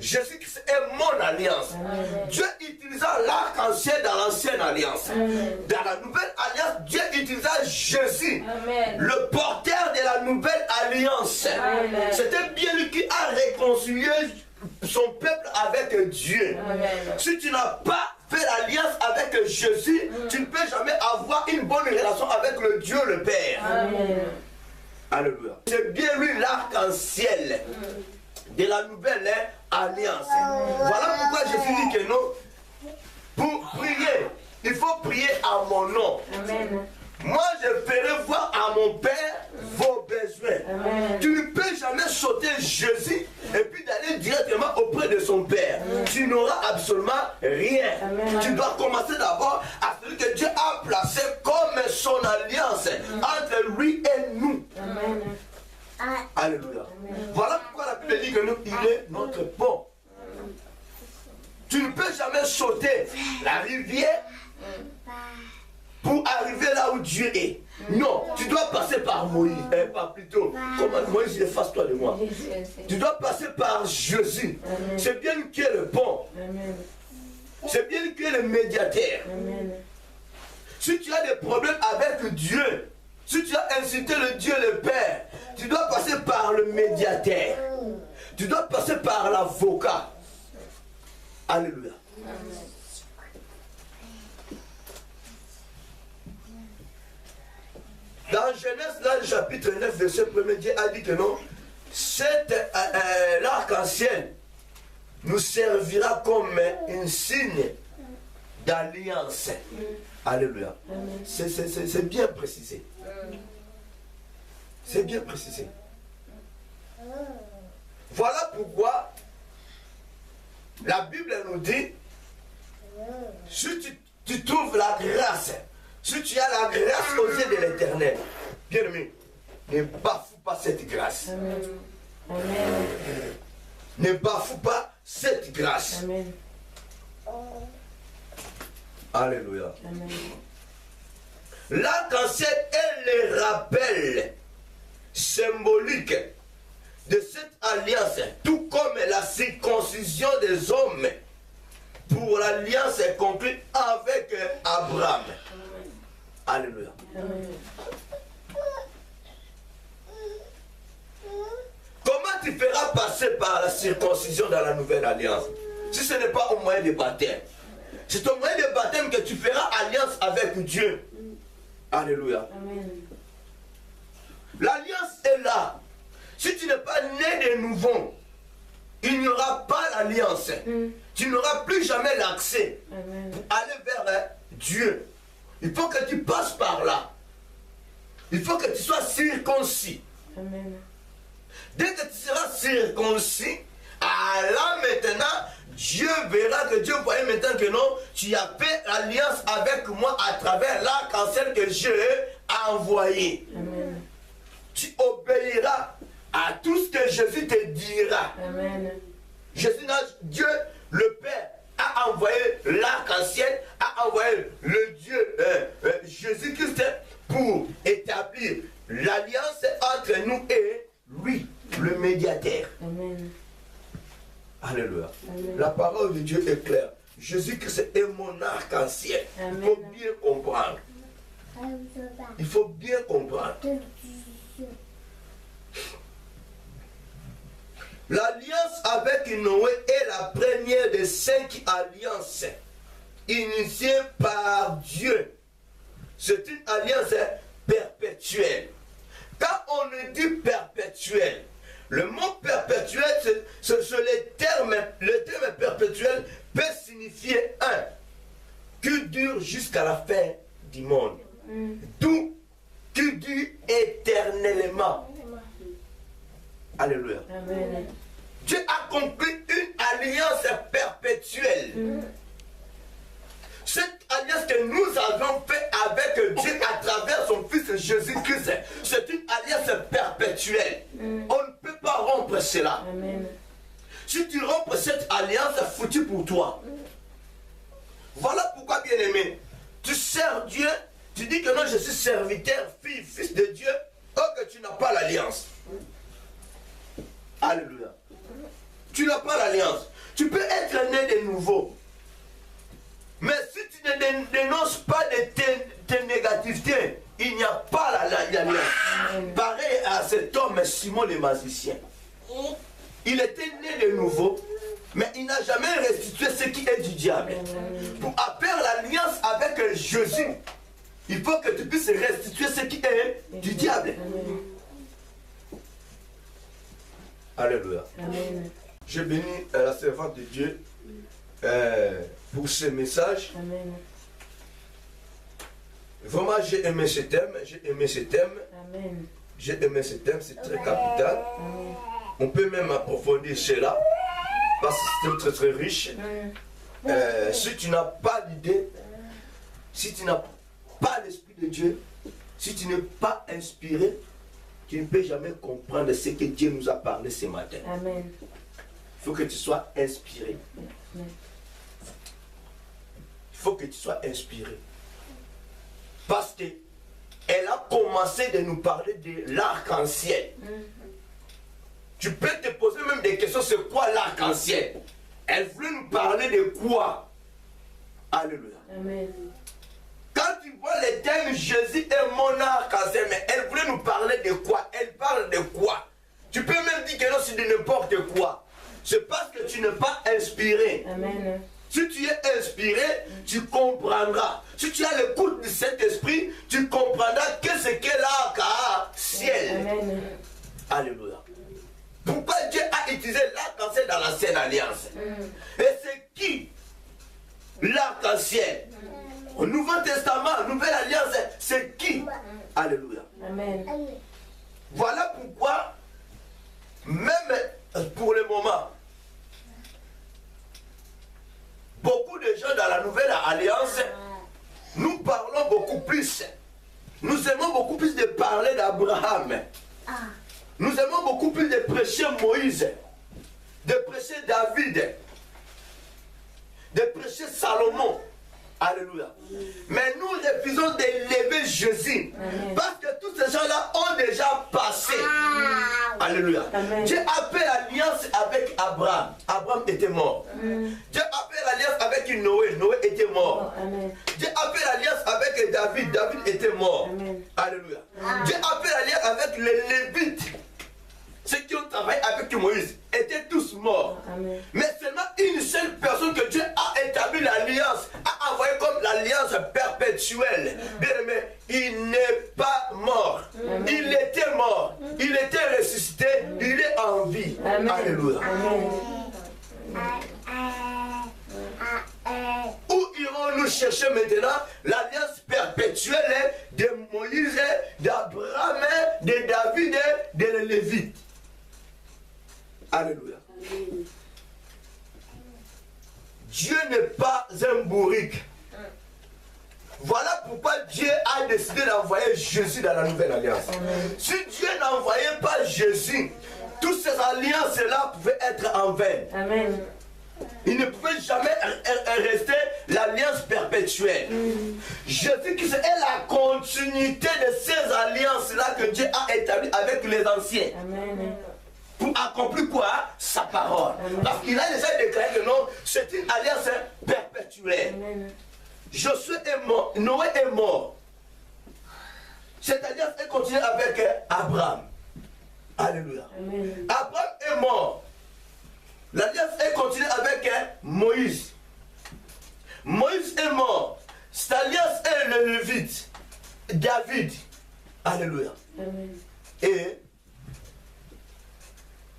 Speaker 2: Jésus-Christ est mon alliance. Amen. Dieu utilisa l'arc-en-ciel dans l'ancienne alliance. Amen. Dans la nouvelle alliance, Dieu utilisa Jésus, amen, le porteur de la nouvelle alliance. C'était bien lui qui a réconcilié son peuple avec Dieu. Amen. Si tu n'as pas fait l'alliance avec Jésus, tu ne peux jamais avoir une bonne relation avec le Dieu le Père. Amen. Alléluia. C'est bien lui l'arc-en-ciel de la nouvelle alliance. Voilà pourquoi Jésus dit que non, pour prier, il faut prier à mon nom. Amen. Moi, je ferai voir à mon Père vos besoins. Amen. Tu ne peux jamais sauter Jésus et puis d'aller directement auprès de son Père. Amen. Tu n'auras absolument rien. Amen. Tu dois commencer d'abord à celui que Dieu a placé comme son alliance entre lui et nous. Amen. Alléluia. Amen. Voilà pourquoi la Bible dit que nous, il est notre pont. Tu ne peux jamais sauter la rivière pour arriver là où Dieu est. Non, tu dois passer par Moïse, pas plutôt. Comment Moïse, efface-toi de moi. Tu dois passer par Jésus. C'est bien lui qui est le pont. C'est bien lui qui est le médiateur. Si tu as des problèmes avec Dieu, si tu as insulté le Dieu le Père, tu dois passer par le médiateur. Tu dois passer par l'avocat. Alléluia. Dans Genèse, là, le chapitre 9, verset 1er, Dieu a dit que non, l'arc-en-ciel nous servira comme un signe d'alliance. Alléluia. C'est bien précisé. C'est bien précisé. Voilà pourquoi la Bible nous dit, si tu trouves la grâce, si tu as la grâce aux yeux de l'Éternel, bien aimé, ne bafoue pas cette grâce. Amen. Amen. Ne bafoue pas cette grâce. Amen. Alléluia. Amen. L'arc-en-ciel est le rappel symbolique de cette alliance, tout comme la circoncision des hommes pour l'alliance conclue avec Abraham. Alléluia. Amen. Comment tu feras passer par la circoncision dans la nouvelle alliance si ce n'est pas au moyen de baptême? C'est au moyen de baptême que tu feras alliance avec Dieu. Alléluia. Amen. L'alliance est là. Si tu n'es pas né de nouveau, il n'y aura pas l'alliance. Tu n'auras plus jamais l'accès à aller vers Dieu. Il faut que tu passes par là. Il faut que tu sois circoncis.
Speaker 1: Amen.
Speaker 2: Dès que tu seras circoncis, là maintenant, Dieu verra que Dieu voyait maintenant que non, tu as fait alliance avec moi à travers l'arc-en-ciel que Dieu a envoyé.
Speaker 1: Amen.
Speaker 2: Tu obéiras à tout ce que Jésus te dira.
Speaker 1: Amen.
Speaker 2: Jésus, Dieu, le Père, a envoyé l'arc-en-ciel, a envoyé le Dieu, Jésus-Christ, pour établir l'alliance entre nous et lui, le médiateur.
Speaker 1: Amen.
Speaker 2: Alléluia.
Speaker 1: Amen.
Speaker 2: La parole de Dieu est claire. Jésus-Christ est mon arc-en-ciel. Il faut bien comprendre. Il faut bien comprendre. L'alliance avec Noé est la première des 5 alliances initiées par Dieu. C'est une alliance perpétuelle. Quand on dit perpétuel, le mot perpétuel, le terme perpétuel peut signifier qui dure jusqu'à la fin du monde. Tout qui dure éternellement. Alléluia.
Speaker 1: Amen.
Speaker 2: Dieu a conclu une alliance perpétuelle. Cette alliance que nous avons faite avec Dieu à travers son Fils Jésus-Christ, c'est une alliance perpétuelle. On ne peut pas rompre cela.
Speaker 1: Amen.
Speaker 2: Si tu rompes cette alliance, c'est foutu pour toi. Voilà pourquoi, bien-aimé, tu sers Dieu, tu dis que non, je suis serviteur, fils de Dieu, or que tu n'as pas l'alliance. Alléluia. Tu n'as pas l'alliance. Tu peux être né de nouveau. Mais si tu ne dénonces pas de tes négativités, il n'y a pas l'alliance. Pareil à cet homme Simon le magicien. Il était né de nouveau, mais il n'a jamais restitué ce qui est du diable. Pour faire l'alliance avec Jésus, il faut que tu puisses restituer ce qui est du diable. Alléluia.
Speaker 1: Amen.
Speaker 2: Je bénis la servante de Dieu pour ce message.
Speaker 1: Amen.
Speaker 2: Vraiment, j'ai aimé ce thème. J'ai aimé ce thème.
Speaker 1: Amen.
Speaker 2: J'ai aimé ce thème. C'est très capital.
Speaker 1: Amen.
Speaker 2: On peut même approfondir cela parce que c'est très très riche. Si tu n'as pas l'idée, si tu n'as pas l'Esprit de Dieu, si tu n'es pas inspiré, tu ne peux jamais comprendre ce que Dieu nous a parlé ce matin.
Speaker 1: Amen.
Speaker 2: Il faut que tu sois inspiré.
Speaker 1: Amen.
Speaker 2: Il faut que tu sois inspiré. Parce qu'elle a commencé de nous parler de l'arc-en-ciel. Tu peux te poser même des questions, c'est quoi l'arc-en-ciel? Elle voulait nous parler de quoi? Alléluia.
Speaker 1: Amen.
Speaker 2: Quand tu vois les thèmes Jésus est mon arc-en-ciel, mais elle voulait nous parler de quoi? Elle parle de quoi? Tu peux même dire que non, c'est de n'importe quoi. C'est parce que tu n'es pas inspiré.
Speaker 1: Amen.
Speaker 2: Si tu es inspiré, tu comprendras. Si tu as l'écoute de cet esprit, tu comprendras que c'est qu'est l'arc-en-ciel.
Speaker 1: Amen.
Speaker 2: Alléluia. Pourquoi Dieu a utilisé l'arc-en-ciel dans l'ancienne alliance? Et c'est qui l'arc-en-ciel? Au Nouveau Testament, Nouvelle Alliance, c'est qui? Alléluia.
Speaker 1: Amen.
Speaker 2: Voilà pourquoi, même pour le moment, beaucoup de gens dans la Nouvelle Alliance, nous parlons beaucoup plus. Nous aimons beaucoup plus de parler d'Abraham. Nous aimons beaucoup plus de prêcher Moïse, de prêcher David, de prêcher Salomon. Alléluia. Mais nous refusons d'élever Jésus. Parce que tous ces gens-là ont déjà passé. Alléluia. Dieu a fait l'alliance avec Abraham. Abraham était mort. Dieu a fait l'alliance avec Noé. Noé était mort. Dieu a fait l'alliance avec David. David était mort. Alléluia. Dieu a fait l'alliance avec les Lévites. Ceux qui ont travaillé avec Moïse étaient tous morts. Mais seulement une seule personne que Dieu a établi l'alliance, a envoyé comme l'alliance perpétuelle. Bien aimé, il n'est pas mort. Il était mort. nous chercher maintenant l'alliance perpétuelle de Moïse, d'Abraham, de David, de Lévite. Alléluia. Dieu n'est pas un bourrique. Voilà pourquoi Dieu a décidé d'envoyer Jésus dans la nouvelle alliance. Si Dieu n'envoyait pas Jésus, toutes ces alliances-là pouvaient être en vain.
Speaker 3: Amen.
Speaker 2: Il ne pouvait jamais rester l'alliance perpétuelle. Jésus-Christ est la continuité de ces alliances-là que Dieu a établies avec les anciens.
Speaker 3: Amen.
Speaker 2: Pour accomplir quoi? Sa parole. Parce qu'il a déjà déclaré que non, c'est une alliance perpétuelle.
Speaker 3: Amen.
Speaker 2: Josué est mort, Noé est mort. Cette alliance est continuée avec Abraham. Alléluia.
Speaker 3: Amen.
Speaker 2: Abraham est mort. L'alliance est continuée avec Moïse. Moïse est mort. Cette alliance est le Lévite. David. Alléluia.
Speaker 3: Amen.
Speaker 2: Et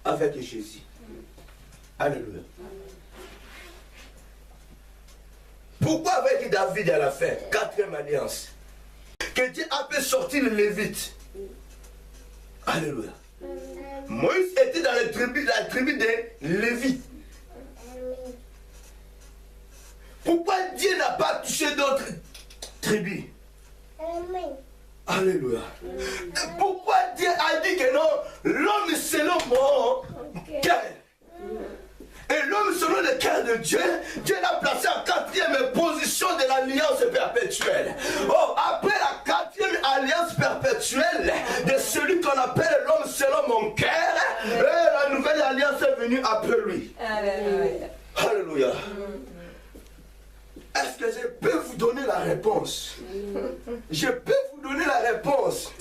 Speaker 2: avec Jésus. Alléluia. Pourquoi avec David à la fin? Quatrième alliance. Que Dieu a fait sortir le Lévite. Alléluia. Moïse était dans la tribu des Lévites. Pourquoi Dieu n'a pas touché d'autres tribus? Alléluia. Et pourquoi Dieu a dit que non, l'homme selon mon cœur. Et l'homme selon le cœur de Dieu, Dieu l'a placé en quatrième position de l'alliance perpétuelle. Oh, après la quatrième alliance perpétuelle de celui qu'on appelle l'homme selon mon cœur, la nouvelle alliance est venue après lui.
Speaker 3: Alléluia.
Speaker 2: Alléluia. Est-ce que je peux vous donner la réponse? Je peux vous donner la réponse.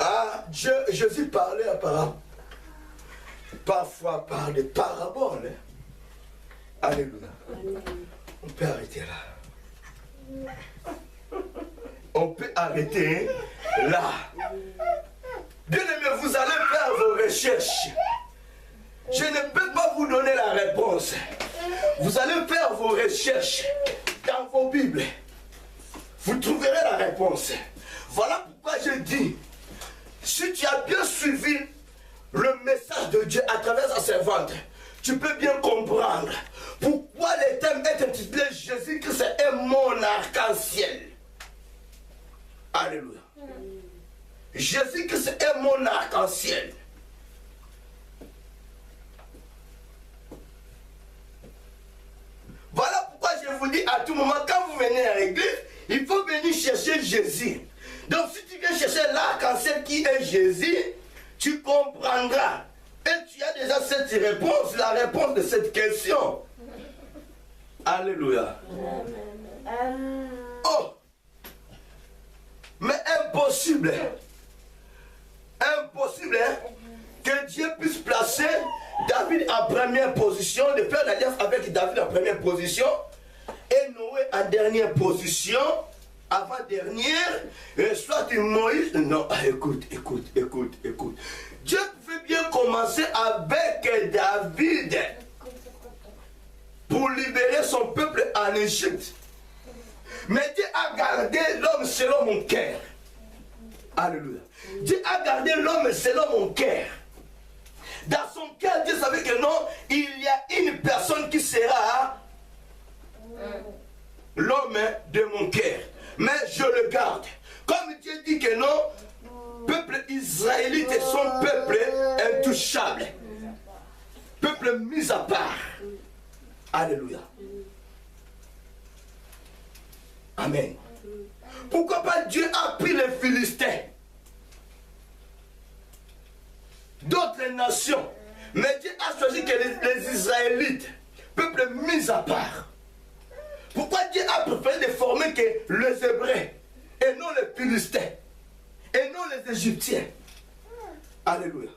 Speaker 2: Ah, Jésus parlait parfois par des paraboles. Alléluia. On peut arrêter là. On peut arrêter là. Bien-aimés, vous allez faire vos recherches. Je ne peux pas vous donner la réponse. Vous allez faire vos recherches dans vos Bibles. Vous trouverez la réponse. Voilà pourquoi je dis, si tu as bien suivi le message de Dieu à travers sa servante, tu peux bien comprendre pourquoi le thème est intitulé Jésus-Christ est mon arc-en-ciel. Alléluia. Jésus-Christ est mon arc-en-ciel. Voilà pourquoi je vous dis à tout moment, quand vous venez à l'église, il faut venir chercher Jésus. Donc si tu viens chercher l'arc-en-ciel qui est Jésus, tu comprendras. Et tu as déjà cette réponse, la réponse de cette question. Alléluia. Oh! Mais impossible. Impossible que Dieu puisse placer David en première position, de faire l'alliance avec David en première position, et Noé en dernière position, avant-dernière, et soit Moïse. Non, écoute. Dieu pouvait bien commencer avec David pour libérer son peuple en Égypte. Mais Dieu a gardé l'homme selon mon cœur. Alléluia. Dieu a gardé l'homme selon mon cœur. Dans son cœur, Dieu savait que non, il y a une personne qui sera l'homme de mon cœur. Mais je le garde. Comme Dieu dit que non, peuple israélite est son peuple intouchable. Peuple mis à part. Alléluia. Amen. Pourquoi pas Dieu a pris les Philistins, d'autres nations, mais Dieu a choisi que les Israélites, peuple mis à part. Pourquoi Dieu a préféré de former que les Hébreux et non les Philistins et non les Égyptiens? Alléluia.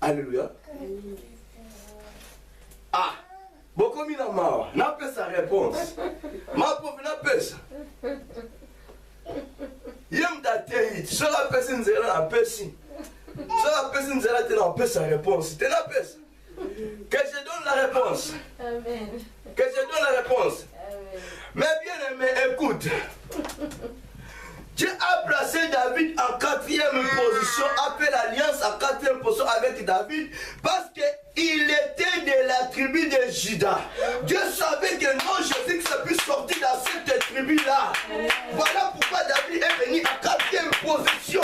Speaker 2: Alléluia. Ah, beaucoup mis la main, n'a pas sa réponse. Ma pauvre n'a pas ça. Yem daté, sur la personne zéro la personne. Sur la personne zéro la personne sa réponse. Tu n'as pas ça. Que je donne la réponse.
Speaker 3: Amen.
Speaker 2: Que je donne la réponse.
Speaker 3: Amen.
Speaker 2: Mais bien aimé, écoute. Dieu a placé David en 4e position, a fait l'alliance en 4e position avec David parce qu'il était de la tribu de Juda. Dieu savait que non, Jésus puisse sortir dans cette tribu-là. Voilà pourquoi David est venu en 4e position.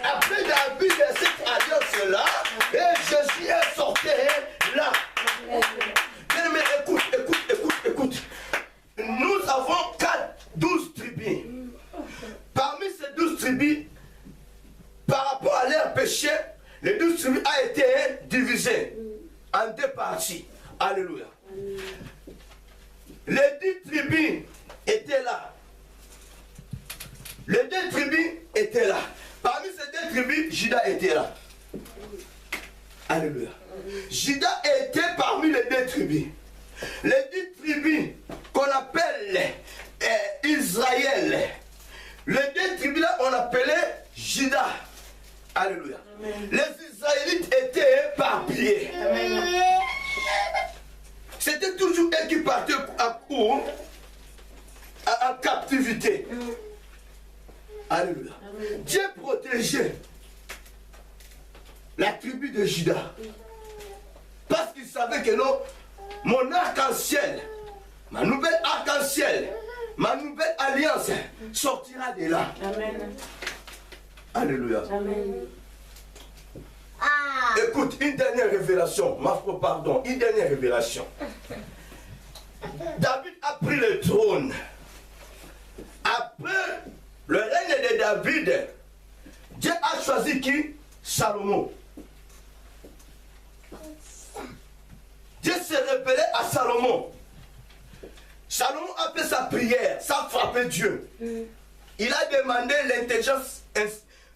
Speaker 2: Après David de cette alliance-là, et Jésus est sorti là. Mais écoute. Nous avons 12 tribus. Parmi ces 12 tribus, par rapport à leur péché, les 12 tribus ont été divisées en 2 parties. Alléluia. Les 10 tribus étaient là. Les 2 tribus étaient là. Parmi ces 2 tribus, Juda était là. Alléluia. Juda était parmi les 2 tribus. Les 10 tribus qu'on appelle Israël. Les 2 tribus-là, on appelait Juda. Alléluia. Amen. Les Israélites étaient éparpillés. C'était toujours eux qui partaient en captivité. Alléluia. Amen. Dieu protégeait la tribu de Juda. Parce qu'il savait que non, mon arc-en-ciel, ma nouvelle arc-en-ciel, ma nouvelle alliance sortira de là. Amen. Alléluia. Amen. Écoute, une dernière révélation. Une dernière révélation. David a pris le trône. Après le règne de David, Dieu a choisi qui? Salomon. Dieu s'est révélé à Salomon. Salomon a fait sa prière, ça a frappé Dieu. Il a demandé l'intelligence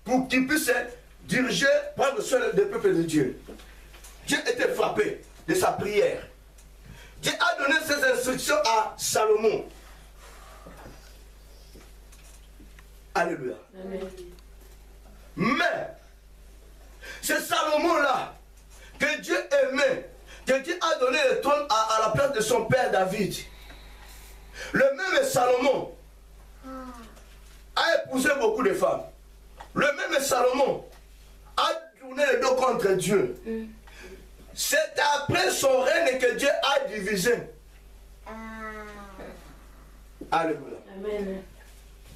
Speaker 2: pour qu'il puisse diriger, prendre soin du peuple de Dieu. Dieu était frappé de sa prière. Dieu a donné ses instructions à Salomon. Alléluia. Amen. Mais, c'est Salomon-là que Dieu aimait, que Dieu a donné le trône à la place de son père David. Le même Salomon a épousé beaucoup de femmes. Le même Salomon a tourné le dos contre Dieu. C'est après son règne que Dieu a divisé. Alléluia. Amen.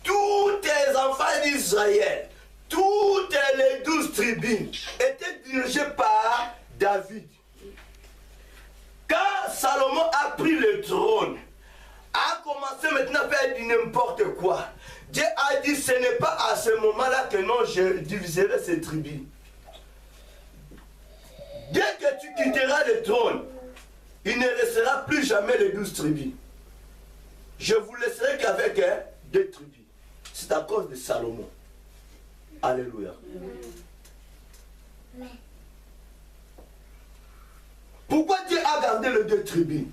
Speaker 2: Tous les enfants d'Israël, toutes les 12 tribus étaient dirigées par David. Quand Salomon a pris le trône, a commencé maintenant à faire du n'importe quoi. Dieu a dit, ce n'est pas à ce moment-là que non, je diviserai ces tribus. Dès que tu quitteras le trône, il ne restera plus jamais les 12 tribus. Je vous laisserai qu'avec 2 tribus. C'est à cause de Salomon. Alléluia. Pourquoi Dieu a gardé les 2 tribus?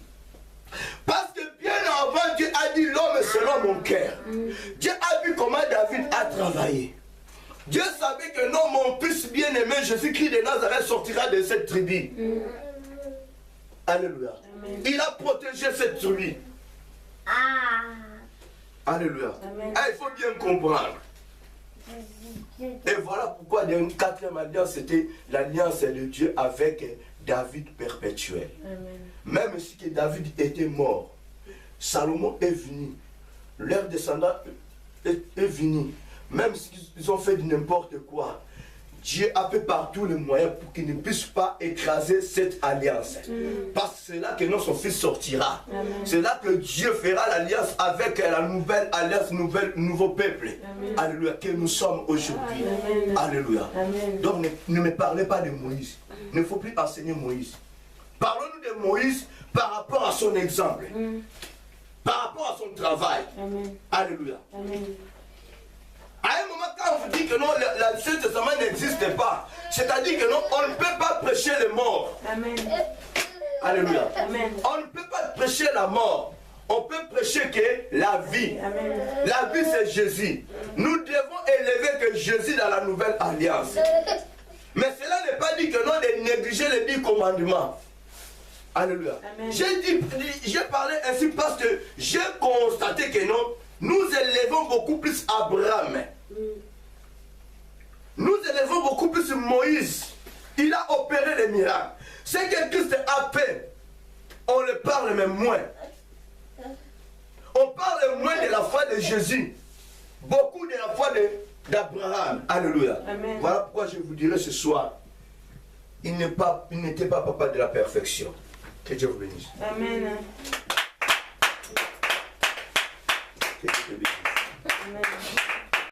Speaker 2: Parce que bien avant, Dieu a dit l'homme selon mon cœur. Dieu a vu comment David a travaillé. Dieu savait que non, mon fils bien-aimé, Jésus-Christ de Nazareth sortira de cette tribu. Alléluia. Amen. Il a protégé cette tribu. Alléluia. Il faut bien comprendre. Et voilà pourquoi la 4e alliance, c'était l'alliance de Dieu avec David perpétuel. Amen. Même si que David était mort, Salomon est venu, leur descendant est venu, même s'ils ont fait n'importe quoi, Dieu a fait par tous les moyens pour qu'ils ne puissent pas écraser cette alliance. Parce que c'est là que son fils sortira. C'est là que Dieu fera l'alliance avec la nouvelle alliance, nouveau peuple. Amen. Alléluia, que nous sommes aujourd'hui. Alléluia. Amen. Donc ne me parlez pas de Moïse. Il ne faut plus enseigner Moïse. Parlons-nous de Moïse par rapport à son exemple. Par rapport à son travail. Amen. Alléluia. Amen. À un moment, quand on vous dit que non, l'Ancien Testament n'existe pas, c'est-à-dire que non, on ne peut pas prêcher les morts. Amen. Alléluia. Amen. On ne peut pas prêcher la mort. On peut prêcher que la vie. Amen. La vie, c'est Jésus. Nous devons élever que Jésus dans la nouvelle alliance. Mais cela n'est pas dit que non, de négliger les 10 commandements. Alléluia. J'ai parlé ainsi parce que j'ai constaté que non, nous élevons beaucoup plus Abraham. Nous élevons beaucoup plus Moïse. Il a opéré les miracles. C'est que Christ a fait. On le parle même moins. On parle moins de la foi de Jésus. Beaucoup de la foi d'Abraham. Alléluia.
Speaker 3: Amen. Voilà
Speaker 2: pourquoi je vous dirai ce soir. Il n'était pas papa de la perfection. Que Dieu vous bénisse.
Speaker 3: Amen.
Speaker 2: Que Dieu vous bénisse.
Speaker 3: Amen.